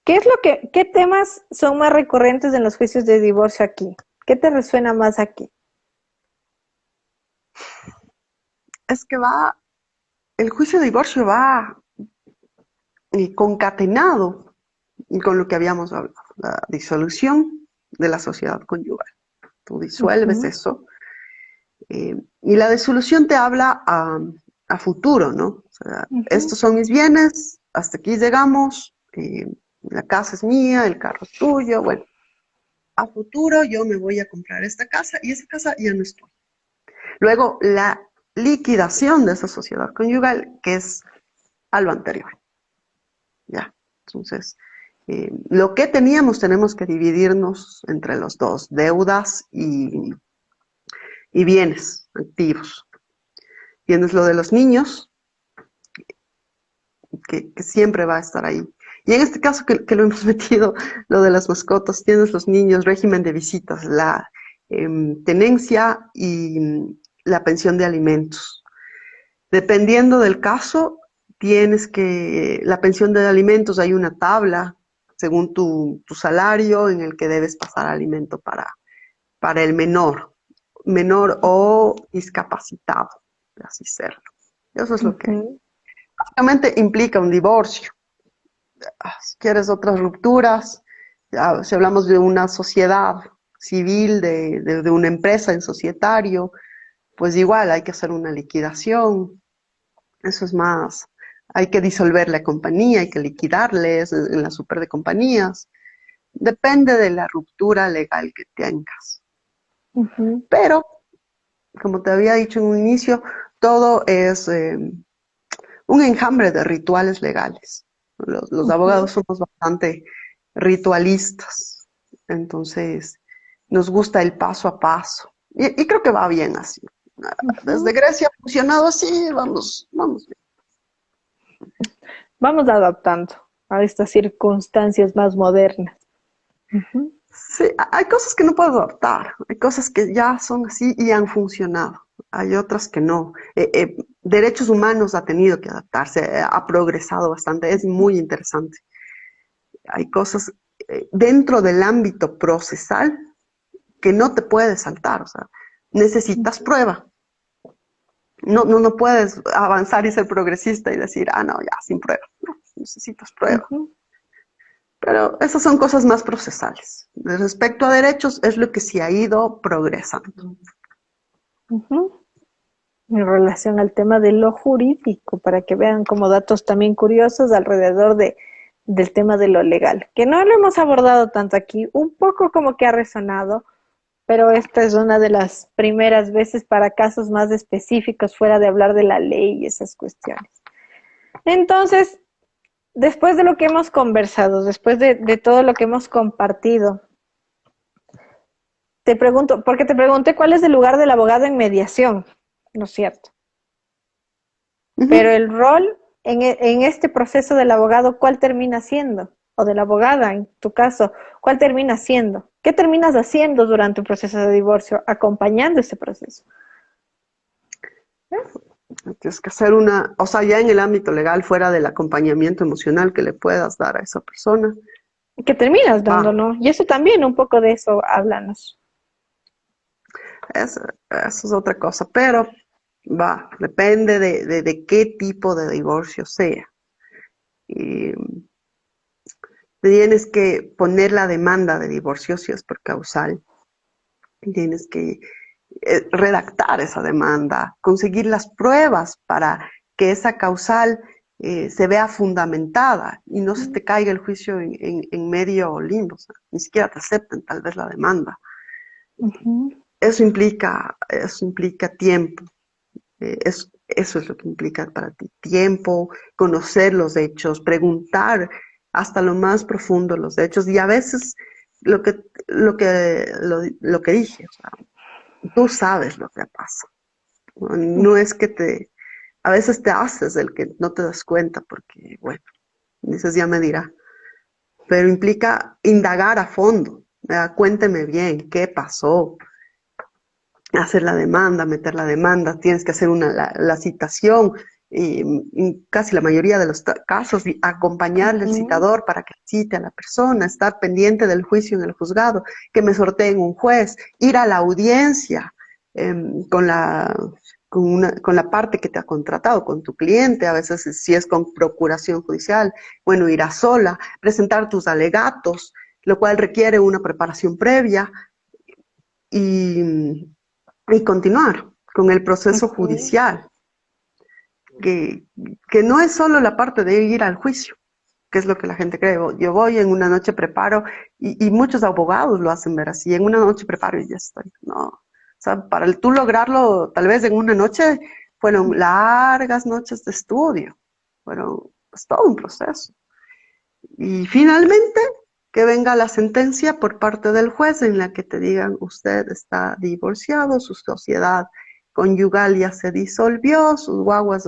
qué temas son más recurrentes en los juicios de divorcio aquí? ¿Qué te resuena más aquí? Es que el juicio de divorcio va concatenado con lo que habíamos hablado, la disolución de la sociedad conyugal. Tú disuelves Ujú, eso y la disolución te habla a futuro, ¿no? O sea, ujú. estos son mis bienes, hasta aquí llegamos, la casa es mía, el carro es tuyo, bueno, a futuro yo me voy a comprar esta casa y esa casa ya no es tuya. Luego, la liquidación de esa sociedad conyugal, que es a lo anterior. Ya, entonces, lo que teníamos tenemos que dividirnos entre los dos, deudas y bienes activos. Tienes lo de los niños, que siempre va a estar ahí. Y en este caso que lo hemos metido, lo de las mascotas, tienes los niños, régimen de visitas, la tenencia y la pensión de alimentos. Dependiendo del caso, la pensión de alimentos, hay una tabla según tu salario en el que debes pasar alimento para el menor o discapacitado, así serlo. Eso es lo que Ujú. básicamente implica un divorcio. Si quieres otras rupturas, ya, si hablamos de una sociedad civil, de una empresa en societario, pues igual hay que hacer una liquidación. Eso es más, hay que disolver la compañía, hay que liquidarles en la super de compañías. Depende de la ruptura legal que tengas. Ujú, Pero, como te había dicho en un inicio, todo es un enjambre de rituales legales. Los abogados ujú. somos bastante ritualistas, entonces nos gusta el paso a paso. Y creo que va bien así. Desde Ujú. Grecia ha funcionado así, vamos. Vamos adaptando a estas circunstancias más modernas. Ujú, Sí, hay cosas que no puedo adaptar, hay cosas que ya son así y han funcionado, hay otras que no. Derechos humanos ha tenido que adaptarse, ha progresado bastante, es muy interesante. Hay cosas dentro del ámbito procesal que no te puedes saltar, o sea, necesitas prueba. No puedes avanzar y ser progresista y decir, ah, no, ya, sin prueba. No, necesitas prueba. ujú, Pero esas son cosas más procesales. Respecto a derechos, es lo que sí ha ido progresando. ujú. En relación al tema de lo jurídico, para que vean como datos también curiosos alrededor del tema de lo legal, que no lo hemos abordado tanto aquí, un poco como que ha resonado, pero esta es una de las primeras veces para casos más específicos fuera de hablar de la ley y esas cuestiones. Entonces, después de lo que hemos conversado, después de todo lo que hemos compartido, te pregunto, porque te pregunté cuál es el lugar del abogado en mediación, ¿no es cierto? Pero Ujú. el rol en este proceso del abogado, ¿cuál termina siendo? O de la abogada, en tu caso, ¿cuál termina siendo? ¿Qué terminas haciendo durante un proceso de divorcio, acompañando ese proceso? Tienes que hacer una, o sea, ya en el ámbito legal, fuera del acompañamiento emocional que le puedas dar a esa persona, ¿Qué terminas va, dando, no? Y eso también, un poco de eso, háblanos. eso es otra cosa, pero va, depende de qué tipo de divorcio sea. Y tienes que poner la demanda de divorcio si es por causal, tienes que redactar esa demanda, conseguir las pruebas para que esa causal se vea fundamentada y no se te caiga el juicio en medio limbo, o sea, ni siquiera te acepten tal vez la demanda. Ujú, Eso implica tiempo, eso es lo que implica para ti, tiempo, conocer los hechos, preguntar hasta lo más profundo los hechos y a veces lo que dije, o sea, tú sabes lo que pasa. No es que a veces te haces el que no te das cuenta porque, bueno, dices ya me dirá, pero implica indagar a fondo, ¿verdad? Cuénteme bien, ¿qué pasó? Hacer la demanda, meter la demanda, tienes que hacer la citación, y casi la mayoría de los casos, y acompañarle al ujú, citador para que cite a la persona, estar pendiente del juicio en el juzgado, que me sorteen un juez, ir a la audiencia con con la parte que te ha contratado, con tu cliente, a veces si es con procuración judicial, bueno, ir a sola, presentar tus alegatos, lo cual requiere una preparación previa y y continuar con el proceso ujú. judicial, que, que no es solo la parte de ir al juicio, que es lo que la gente cree. Yo voy en una noche preparo, y muchos abogados lo hacen ver así, en una noche preparo y ya estoy. No, o sea, para tú lograrlo, tal vez en una noche, fueron largas noches de estudio, fueron pues, todo un proceso. Y finalmente, que venga la sentencia por parte del juez en la que te digan, usted está divorciado, su sociedad conyugal ya se disolvió, sus guaguas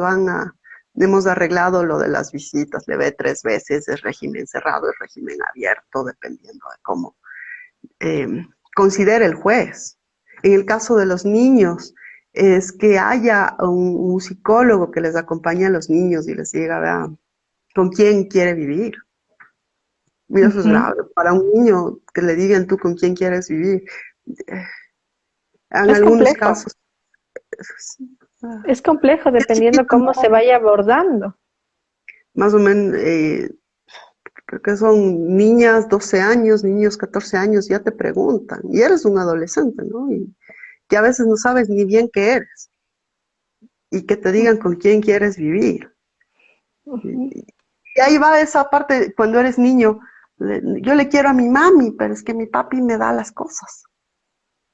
hemos arreglado lo de las visitas, le ve 3 veces, es régimen cerrado, es régimen abierto, dependiendo de cómo eh, considere el juez. En el caso de los niños, es que haya un psicólogo que les acompañe a los niños y les diga, vea, ¿con quién quiere vivir? Mira, eso es Ujú. grave. Para un niño que le digan tú con quién quieres vivir, eh, en Es algunos complejo, casos, sí, es complejo si es dependiendo chiquito, cómo se no, vaya abordando. más o menos, creo que son niñas 12 años, niños 14 años, ya te preguntan, y eres un adolescente, ¿no? Y que a veces no sabes ni bien qué eres, y que te digan con quién quieres vivir. Ujú. Y ahí va esa parte, cuando eres niño, yo le quiero a mi mami, pero es que mi papi me da las cosas.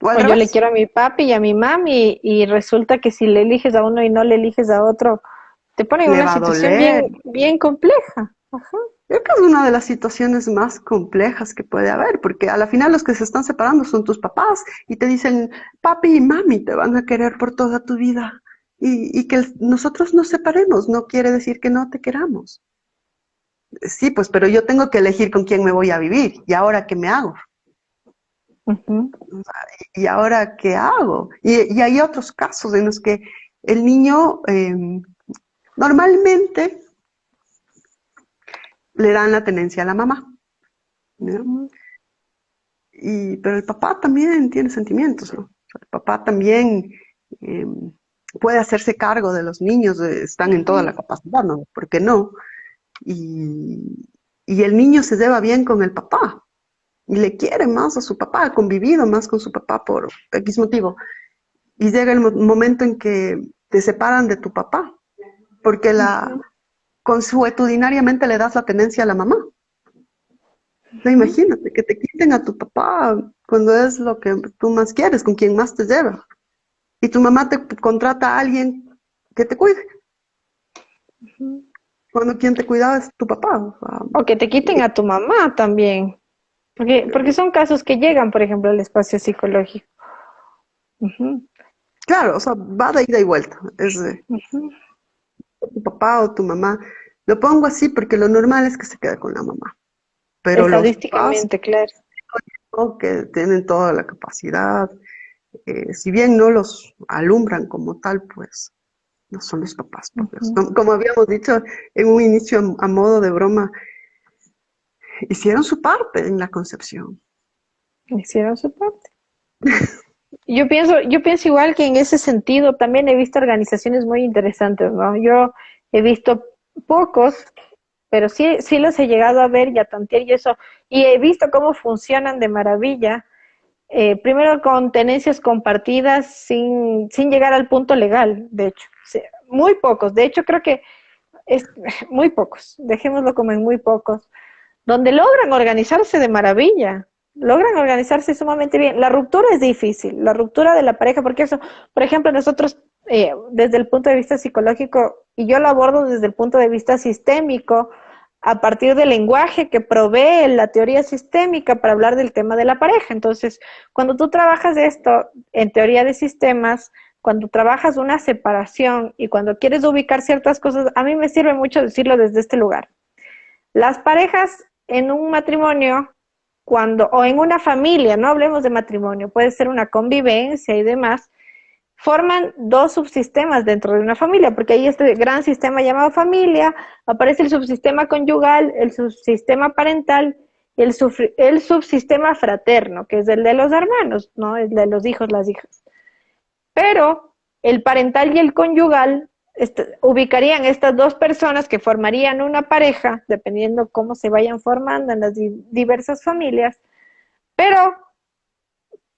O al O yo le revés. quiero a mi papi y a mi mami y resulta que si le eliges a uno y no le eliges a otro, te ponen en Le una va a situación doler, bien, bien compleja. Ajá. Creo que es una de las situaciones más complejas que puede haber, porque a la final los que se están separando son tus papás y te dicen, papi y mami te van a querer por toda tu vida. Y que nosotros nos separemos no quiere decir que no te queramos. Sí, pues, pero yo tengo que elegir con quién me voy a vivir. ¿Y ahora qué me hago? Ujú, ¿Y ahora qué hago? Y hay otros casos en los que el niño normalmente le dan la tenencia a la mamá, ¿no? ujú, Pero el papá también tiene sentimientos, ¿no? O sea, el papá también eh, puede hacerse cargo de los niños, están en toda ujú, la capacidad, ¿no? ¿Por qué no? Y el niño se lleva bien con el papá y le quiere más a su papá, ha convivido más con su papá por X motivo. Y llega el momento en que te separan de tu papá, porque ujú, consuetudinariamente le das la tenencia a la mamá. No, ujú. imagínate que te quiten a tu papá cuando es lo que tú más quieres, con quien más te lleva. Y tu mamá te contrata a alguien que te cuide, Ujú. cuando quien te cuidaba es tu papá. O sea, O que te quiten a tu mamá también, porque son casos que llegan, por ejemplo, al espacio psicológico. Ujú, claro, o sea, va de ida y vuelta. Es ujú. tu papá o tu mamá. Lo pongo así porque lo normal es que se quede con la mamá. Pero los papás, Estadísticamente, claro. ¿no? Que tienen toda la capacidad, si bien no los alumbran como tal, pues no son los papás, por Dios. Ujú. Como habíamos dicho en un inicio a modo de broma, hicieron su parte en la concepción. Hicieron su parte. Yo pienso igual que en ese sentido también he visto organizaciones muy interesantes, ¿no? Yo he visto pocos, pero sí los he llegado a ver y a tantear y eso, y he visto cómo funcionan de maravilla. Primero con tenencias compartidas sin llegar al punto legal, de hecho. Sí, muy pocos, de hecho creo que es muy pocos, dejémoslo como en muy pocos, donde logran organizarse de maravilla, logran organizarse sumamente bien. La ruptura es difícil, la ruptura de la pareja, porque eso, por ejemplo, nosotros desde el punto de vista psicológico, y yo lo abordo desde el punto de vista sistémico, a partir del lenguaje que provee la teoría sistémica para hablar del tema de la pareja. Entonces, cuando tú trabajas esto en teoría de sistemas, cuando trabajas una separación y cuando quieres ubicar ciertas cosas, a mí me sirve mucho decirlo desde este lugar. Las parejas en un matrimonio, o en una familia, no hablemos de matrimonio, puede ser una convivencia y demás, forman dos subsistemas dentro de una familia, porque hay este gran sistema llamado familia, aparece el subsistema conyugal, el subsistema parental y el subsistema fraterno, que es el de los hermanos, ¿no? Es de los hijos, las hijas. Pero el parental y el conyugal ubicarían estas dos personas que formarían una pareja, dependiendo cómo se vayan formando en las diversas familias, pero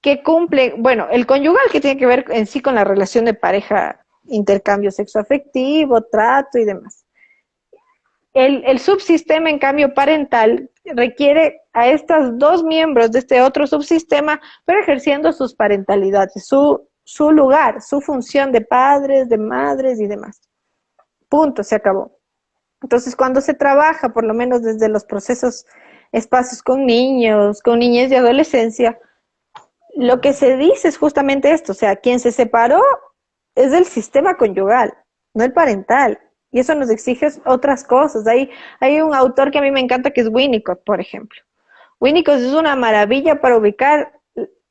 que cumple, bueno, el conyugal que tiene que ver en sí con la relación de pareja, intercambio sexoafectivo, trato y demás. El subsistema, en cambio, parental requiere a estos dos miembros de este otro subsistema, pero ejerciendo sus parentalidades, su lugar, su función de padres, de madres y demás. Punto, se acabó. Entonces, cuando se trabaja, por lo menos desde los procesos, espacios con niños, con niñez y adolescencia, lo que se dice es justamente esto, o sea, quien se separó es del sistema conyugal, no el parental. Y eso nos exige otras cosas. Hay un autor que a mí me encanta que es Winnicott, por ejemplo. Winnicott es una maravilla para ubicar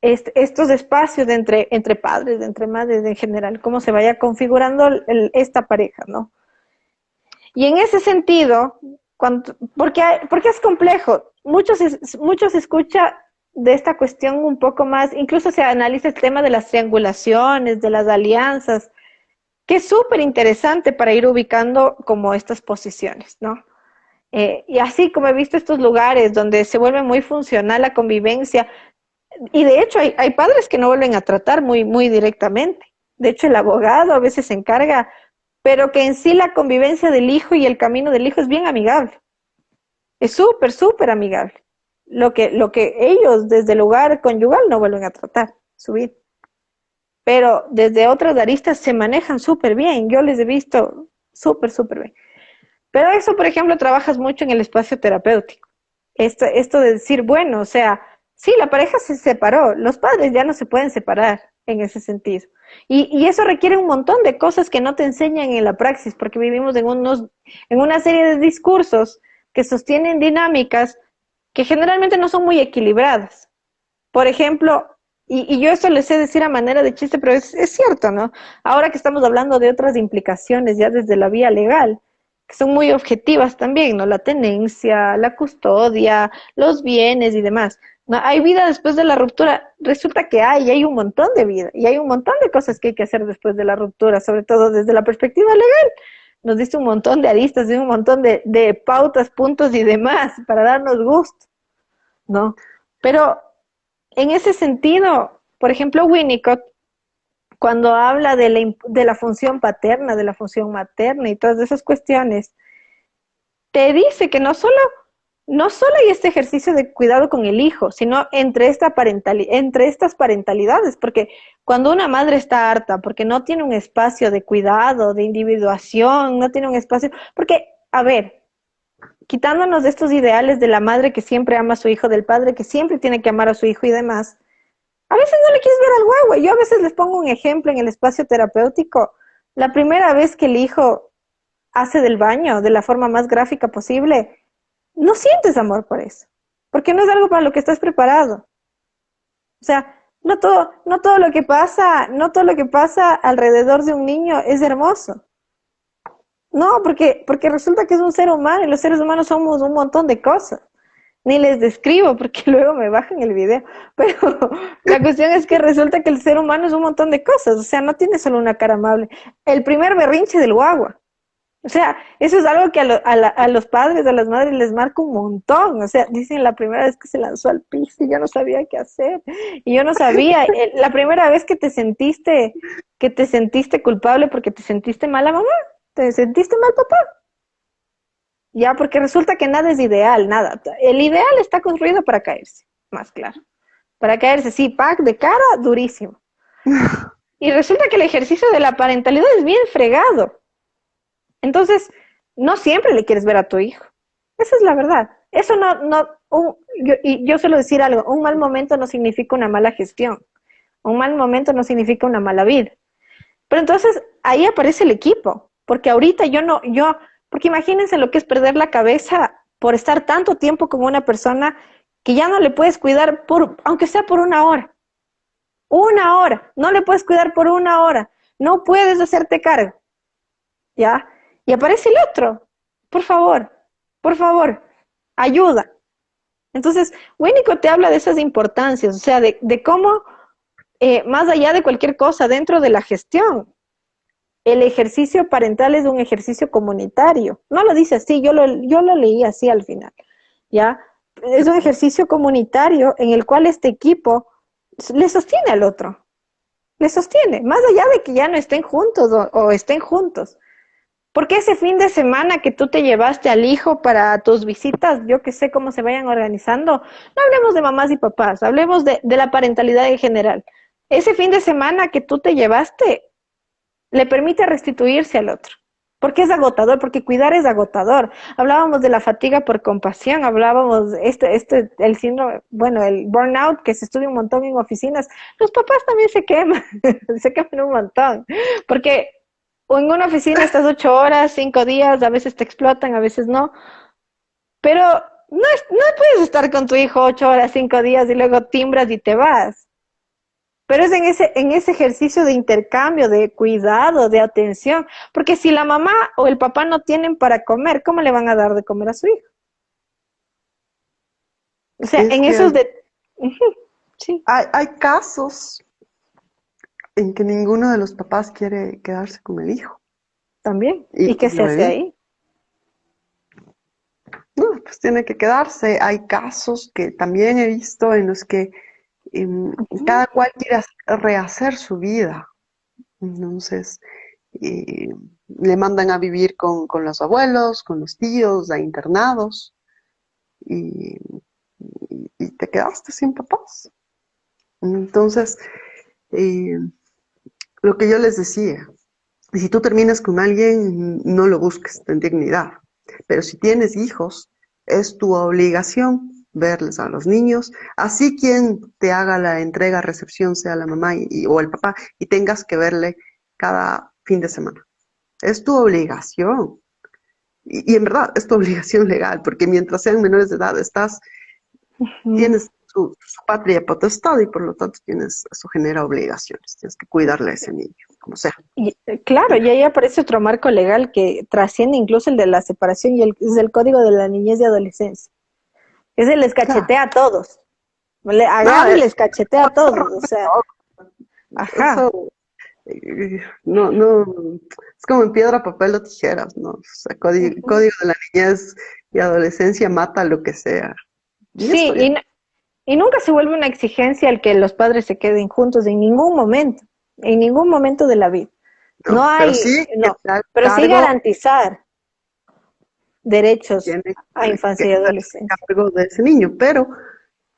estos espacios entre padres, entre madres en general, cómo se vaya configurando esta pareja, ¿no? Y en ese sentido, porque es complejo, muchos escucha de esta cuestión un poco más, incluso se analiza el tema de las triangulaciones, de las alianzas, que es súper interesante para ir ubicando como estas posiciones, ¿no? Y así como he visto estos lugares donde se vuelve muy funcional la convivencia, y de hecho hay padres que no vuelven a tratar muy directamente. De hecho, el abogado a veces se encarga, pero que en sí la convivencia del hijo y el camino del hijo es bien amigable. Es súper amigable. Lo que ellos desde el lugar conyugal no vuelven a tratar, su vida. Pero desde otras aristas se manejan súper bien. Yo les he visto súper bien. Pero eso, por ejemplo, trabajas mucho en el espacio terapéutico. Esto de decir, bueno, o sea, sí, la pareja se separó, los padres ya no se pueden separar en ese sentido. Y eso requiere un montón de cosas que no te enseñan en la praxis, porque vivimos en una serie de discursos que sostienen dinámicas que generalmente no son muy equilibradas. Por ejemplo, y yo esto les sé decir a manera de chiste, pero es cierto, ¿no? Ahora que estamos hablando de otras implicaciones ya desde la vía legal, que son muy objetivas también, ¿no? La tenencia, la custodia, los bienes y demás. ¿No? Hay vida después de la ruptura. Resulta que hay un montón de vida y hay un montón de cosas que hay que hacer después de la ruptura, sobre todo desde la perspectiva legal. Nos dice un montón de aristas, de un montón de pautas, puntos y demás para darnos gusto, ¿no? Pero en ese sentido, por ejemplo, Winnicott, cuando habla de la función paterna, de la función materna y todas esas cuestiones, te dice que no solo hay este ejercicio de cuidado con el hijo, sino entre estas parentalidades, porque cuando una madre está harta, porque no tiene un espacio de cuidado, de individuación, no tiene un espacio, porque, a ver, quitándonos de estos ideales de la madre que siempre ama a su hijo, del padre que siempre tiene que amar a su hijo y demás, a veces no le quieres ver al guagua. Yo a veces les pongo un ejemplo en el espacio terapéutico. La primera vez que el hijo hace del baño de la forma más gráfica posible, no sientes amor por eso, porque no es algo para lo que estás preparado. O sea, no todo lo que pasa alrededor de un niño es hermoso. No, porque resulta que es un ser humano y los seres humanos somos un montón de cosas. Ni les describo porque luego me bajan el video, pero la cuestión es que resulta que el ser humano es un montón de cosas, o sea, no tiene solo una cara amable. El primer berrinche del guagua, o sea, eso es algo que a los padres, a las madres les marca un montón, o sea, dicen la primera vez que se lanzó al piso y yo no sabía qué hacer, y yo no sabía, la primera vez que te sentiste culpable porque te sentiste mala mamá, te sentiste mal papá. Ya, porque resulta que nada es ideal, nada. El ideal está construido para caerse, más claro. Para caerse, sí, pack de cara, durísimo. Y resulta que el ejercicio de la parentalidad es bien fregado. Entonces, no siempre le quieres ver a tu hijo. Esa es la verdad. Eso y yo suelo decir algo, un mal momento no significa una mala gestión. Un mal momento no significa una mala vida. Pero entonces ahí aparece el equipo, porque ahorita porque imagínense lo que es perder la cabeza por estar tanto tiempo con una persona que ya no le puedes cuidar aunque sea por una hora, no le puedes cuidar por una hora, no puedes hacerte cargo, ¿ya? Y aparece el otro, por favor, por favor, ayuda. Entonces, Winnicott te habla de esas importancias, o sea, de cómo, más allá de cualquier cosa, dentro de la gestión, el ejercicio parental es un ejercicio comunitario. No lo dice así, yo lo leí así al final, ¿ya? Es un ejercicio comunitario en el cual este equipo le sostiene al otro, le sostiene, más allá de que ya no estén juntos o estén juntos. Porque ese fin de semana que tú te llevaste al hijo para tus visitas, yo que sé cómo se vayan organizando, no hablemos de mamás y papás, hablemos de la parentalidad en general. Ese fin de semana que tú te llevaste, le permite restituirse al otro. Porque es agotador, porque cuidar es agotador. Hablábamos de la fatiga por compasión, hablábamos el síndrome, bueno, el burnout que se estudia un montón en oficinas. Los papás también se queman, se queman un montón. Porque en una oficina estás 8 horas, 5 días, a veces te explotan, a veces no. Pero no puedes estar con tu hijo 8 horas, 5 días y luego timbras y te vas. Pero es en ese ejercicio de intercambio, de cuidado, de atención. Porque si la mamá o el papá no tienen para comer, ¿cómo le van a dar de comer a su hijo? O sea, Es en que esos de... Sí, hay casos en que ninguno de los papás quiere quedarse con el hijo. también. ¿Y qué Y se lo he hace visto. ahí? No, pues tiene que quedarse. Hay casos que también he visto en los que cada cual quiere rehacer su vida. Entonces, le mandan a vivir con los abuelos, con los tíos, a internados, y, y te quedaste sin papás. Entonces, eh, lo que yo les decía, si tú terminas con alguien, no lo busques, ten dignidad. Pero si tienes hijos, es tu obligación verles a los niños, así quien te haga la entrega, recepción, sea la mamá o el papá, y tengas que verle cada fin de semana. Es tu obligación. Y en verdad es tu obligación legal, porque mientras sean menores de edad, Ujú. tienes su patria potestad y por lo tanto eso genera obligaciones. Tienes que cuidarle a ese niño, como sea. Y, claro, y ahí aparece otro marco legal que trasciende incluso el de la separación y es el Código de la Niñez y Adolescencia. Ese les Claro. cachetea a todos. No, Agarra y les cachetea a todos, o sea, ajá. eso no, no, es como en piedra, papel o tijeras, ¿no? O sea, Ujú. código de la niñez y adolescencia mata lo que sea. Y Sí, esto ya, y nunca se vuelve una exigencia el que los padres se queden juntos en ningún momento de la vida. No no, pero hay, sí que no, se haga pero sí cargo, garantizar derechos tiene a que infancia y hacerse adolescencia. cargo de ese niño, pero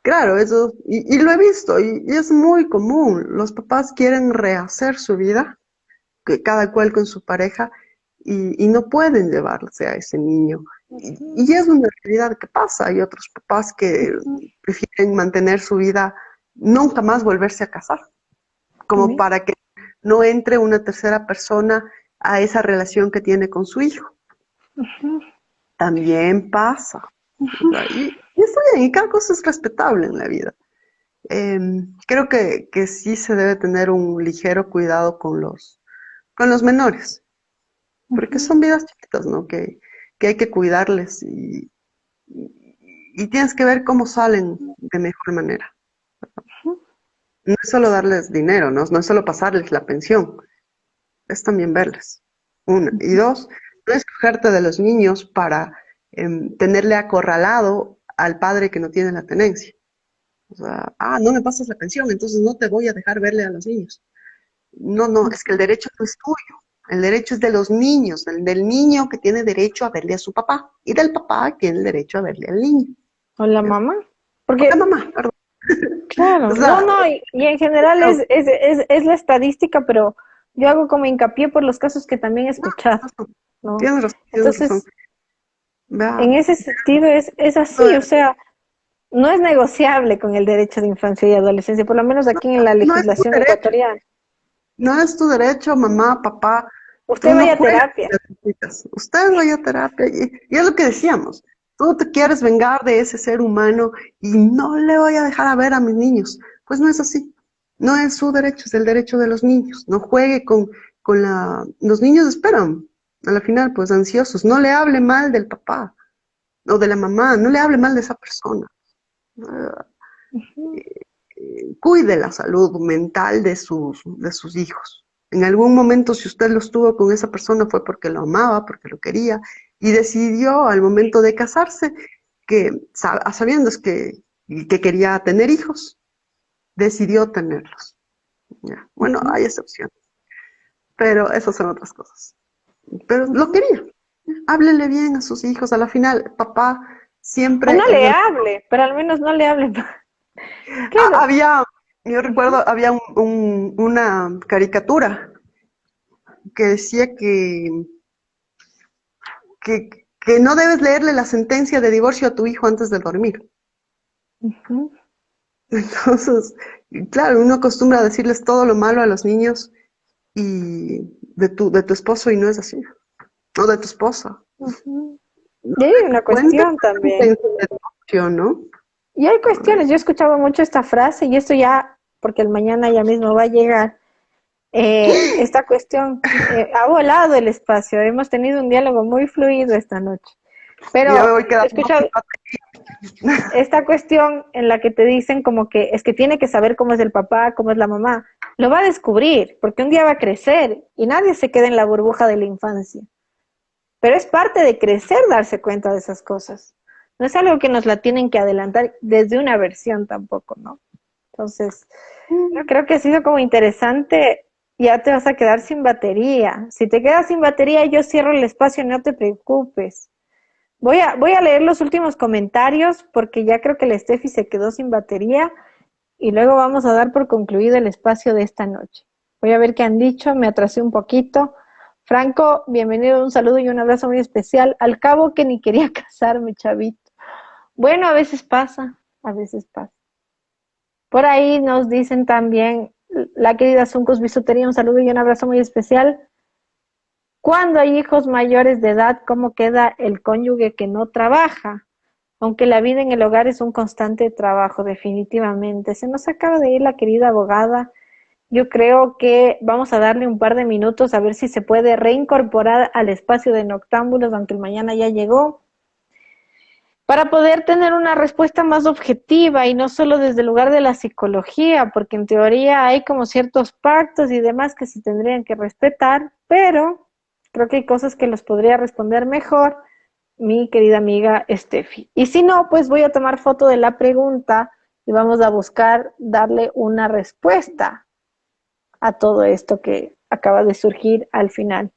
claro, eso, y lo he visto, y es muy común. Los papás quieren rehacer su vida, que cada cual con su pareja, y no pueden llevarse a ese niño. Y es una realidad que pasa. Hay otros papás que Ujú. prefieren mantener su vida, nunca más volverse a casar, como Ujú. para que no entre una tercera persona a esa relación que tiene con su hijo. Ujú. También pasa. O sea, y está bien, y cada cosa es respetable en la vida. Creo que sí se debe tener un ligero cuidado con los menores, porque Ujú. son vidas chiquitas, ¿no? Que hay que cuidarles y tienes que ver cómo salen de mejor manera. No es solo darles dinero, ¿no? No es solo pasarles la pensión, es también verles. Una. Y dos, no escogerte de los niños para tenerle acorralado al padre que no tiene la tenencia. O sea, no me pasas la pensión, entonces no te voy a dejar verle a los niños. No, no, es que el derecho no es tuyo. El derecho es de los niños, del niño que tiene derecho a verle a su papá y del papá que tiene el derecho a verle al niño. O la ¿Ya? mamá. O la Porque, mamá, perdón. O claro, no, sea, no, y en general es la estadística, pero yo hago como hincapié por los casos que también he no, escuchado, ¿no? tienes razón, tienes razón. Entonces, Vea, en ese sentido es así, o sea, no es negociable con el derecho de infancia y adolescencia, por lo menos aquí en la no es tu legislación derecho, ecuatoriana. no es tu derecho, mamá, papá. Tú Usted no vaya a juegas terapia. con las chicas. Ustedes vayan a terapia. Y es lo que decíamos. Tú te quieres vengar de ese ser humano y no le voy a dejar a ver a mis niños. Pues no es así. No es su derecho, es el derecho de los niños. No juegue con la... Los niños esperan. A la final, pues ansiosos. No le hable mal del papá o de la mamá. No le hable mal de esa persona. Ah, Ujú. Cuide la salud mental de sus hijos. En algún momento, si usted los tuvo con esa persona, fue porque lo amaba, porque lo quería, y decidió al momento de casarse, que a sabiendas que quería tener hijos, decidió tenerlos. ¿Ya? Bueno, Ujú. hay excepciones, pero esas son otras cosas. Pero lo Ujú. quería. Háblele bien a sus hijos. A la final, papá O siempre no es le el... hable, pero al menos no le hable. Claro. Había, yo Ujú. recuerdo, había una caricatura que decía que no debes leerle la sentencia de divorcio a tu hijo antes de dormir. Ujú. Entonces, claro, uno acostumbra a decirles todo lo malo a los niños y de tu esposo y no es así. O de tu esposa. Ujú. No Y hay le una cuentes cuestión la también. sentencia de divorcio, ¿no? Y hay cuestiones, yo he escuchado mucho esta frase y esto ya, porque el mañana ya mismo va a llegar, esta cuestión ha volado el espacio, hemos tenido un diálogo muy fluido esta noche, Ya me pero voy he quedando sin escuchado esta cuestión en la que te dicen como que es que tiene que saber cómo es el papá, cómo es la mamá, lo va a descubrir, porque un día va a crecer y nadie se queda en la burbuja de la infancia. Pero es parte de crecer darse cuenta de esas cosas. No es algo que nos la tienen que adelantar desde una versión tampoco, ¿no? Entonces, creo que ha sido como interesante. Ya te vas a quedar sin batería. Si te quedas sin batería, yo cierro el espacio, no te preocupes. Voy a leer los últimos comentarios porque ya creo que la Steffi se quedó sin batería y luego vamos a dar por concluido el espacio de esta noche. Voy a ver qué han dicho, me atrasé un poquito. Franco, bienvenido, un saludo y un abrazo muy especial. Al cabo que ni quería casarme, chavito. Bueno, a veces pasa, a veces pasa. Por ahí nos dicen también, la querida Zuncos Bisutería, un saludo y un abrazo muy especial. Cuando hay hijos mayores de edad, ¿cómo queda el cónyuge que no trabaja? Aunque la vida en el hogar es un constante trabajo, definitivamente. Se nos acaba de ir la querida abogada. Yo creo que vamos a darle un par de minutos a ver si se puede reincorporar al espacio de Noctámbulos, aunque el mañana ya llegó, para poder tener una respuesta más objetiva y no solo desde el lugar de la psicología, porque en teoría hay como ciertos pactos y demás que se tendrían que respetar, pero creo que hay cosas que los podría responder mejor mi querida amiga Steffi. Y si no, pues voy a tomar foto de la pregunta y vamos a buscar darle una respuesta a todo esto que acaba de surgir al final.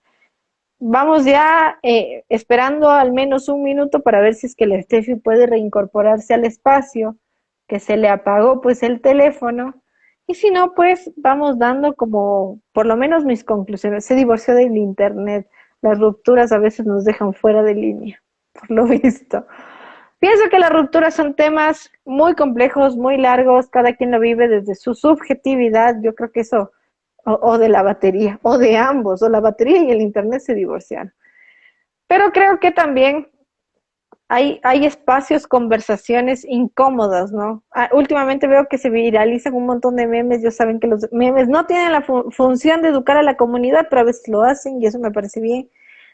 Vamos ya esperando al menos un minuto para ver si es que la Steffi puede reincorporarse al espacio, que se le apagó pues el teléfono. Y si no, pues vamos dando como por lo menos mis conclusiones. Se divorció del internet. Las rupturas a veces nos dejan fuera de línea, por lo visto. Pienso que las rupturas son temas muy complejos, muy largos, cada quien lo vive desde su subjetividad. Yo creo que eso, o de la batería, o de ambos, o la batería y el internet se divorciaron. Pero creo que también hay espacios, conversaciones incómodas, ¿no? Últimamente veo que se viralizan un montón de memes. Ya saben que los memes no tienen la función de educar a la comunidad, pero a veces lo hacen y eso me parece bien.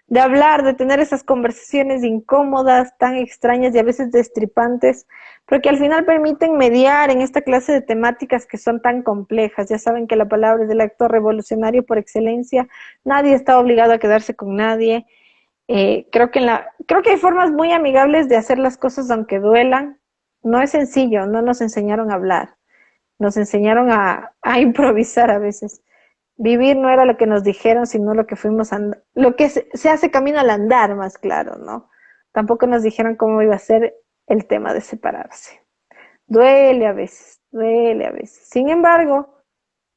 De hablar, de tener esas conversaciones incómodas, tan extrañas y a veces destripantes, pero que al final permiten mediar en esta clase de temáticas que son tan complejas. Ya saben que la palabra es el acto revolucionario por excelencia. Nadie está obligado a quedarse con nadie. Creo que hay formas muy amigables de hacer las cosas aunque duelan. No es sencillo, no nos enseñaron a hablar, nos enseñaron a improvisar a veces. Vivir no era lo que nos dijeron, sino lo que fuimos lo que se hace camino al andar, más claro, ¿no? Tampoco nos dijeron cómo iba a ser el tema de separarse. Duele a veces, duele a veces. Sin embargo,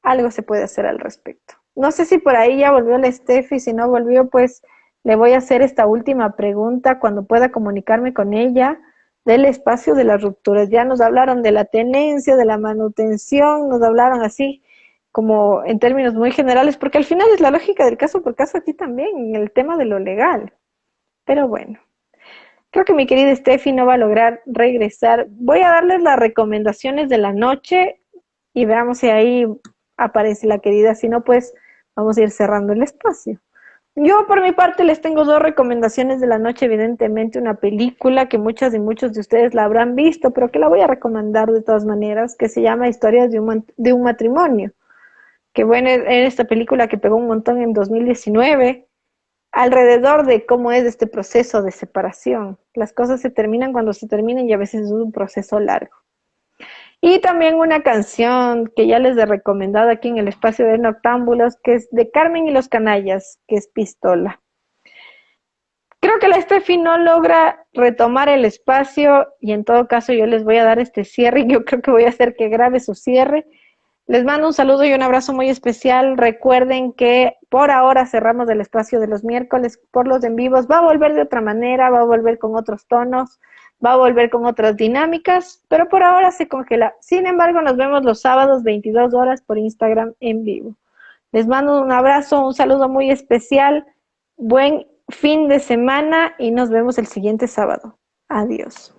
algo se puede hacer al respecto. No sé si por ahí ya volvió la Steffi, si no volvió, pues le voy a hacer esta última pregunta cuando pueda comunicarme con ella del espacio de las rupturas. Ya nos hablaron de la tenencia, de la manutención, nos hablaron así como en términos muy generales, porque al final es la lógica del caso por caso aquí también, en el tema de lo legal. Pero bueno, creo que mi querida Steffi no va a lograr regresar. Voy a darles las recomendaciones de la noche y veamos si ahí aparece la querida. Si no, pues vamos a ir cerrando el espacio. Yo por mi parte les tengo dos recomendaciones de la noche, evidentemente una película que muchas y muchos de ustedes la habrán visto, pero que la voy a recomendar de todas maneras, que se llama Historias de un matrimonio, que bueno, en esta película que pegó un montón en 2019, alrededor de cómo es este proceso de separación. Las cosas se terminan cuando se terminan y a veces es un proceso largo. Y también una canción que ya les he recomendado aquí en el espacio de Noctámbulos, que es de Carmen y los Canallas, que es Pistola. Creo que la Steffi no logra retomar el espacio y en todo caso yo les voy a dar este cierre y yo creo que voy a hacer que grabe su cierre. Les mando un saludo y un abrazo muy especial. Recuerden que por ahora cerramos el espacio de los miércoles por los en vivos. Va a volver de otra manera, va a volver con otros tonos, va a volver con otras dinámicas, pero por ahora se congela. Sin embargo, nos vemos los sábados 22 horas por Instagram en vivo. Les mando un abrazo, un saludo muy especial. Buen fin de semana y nos vemos el siguiente sábado. Adiós.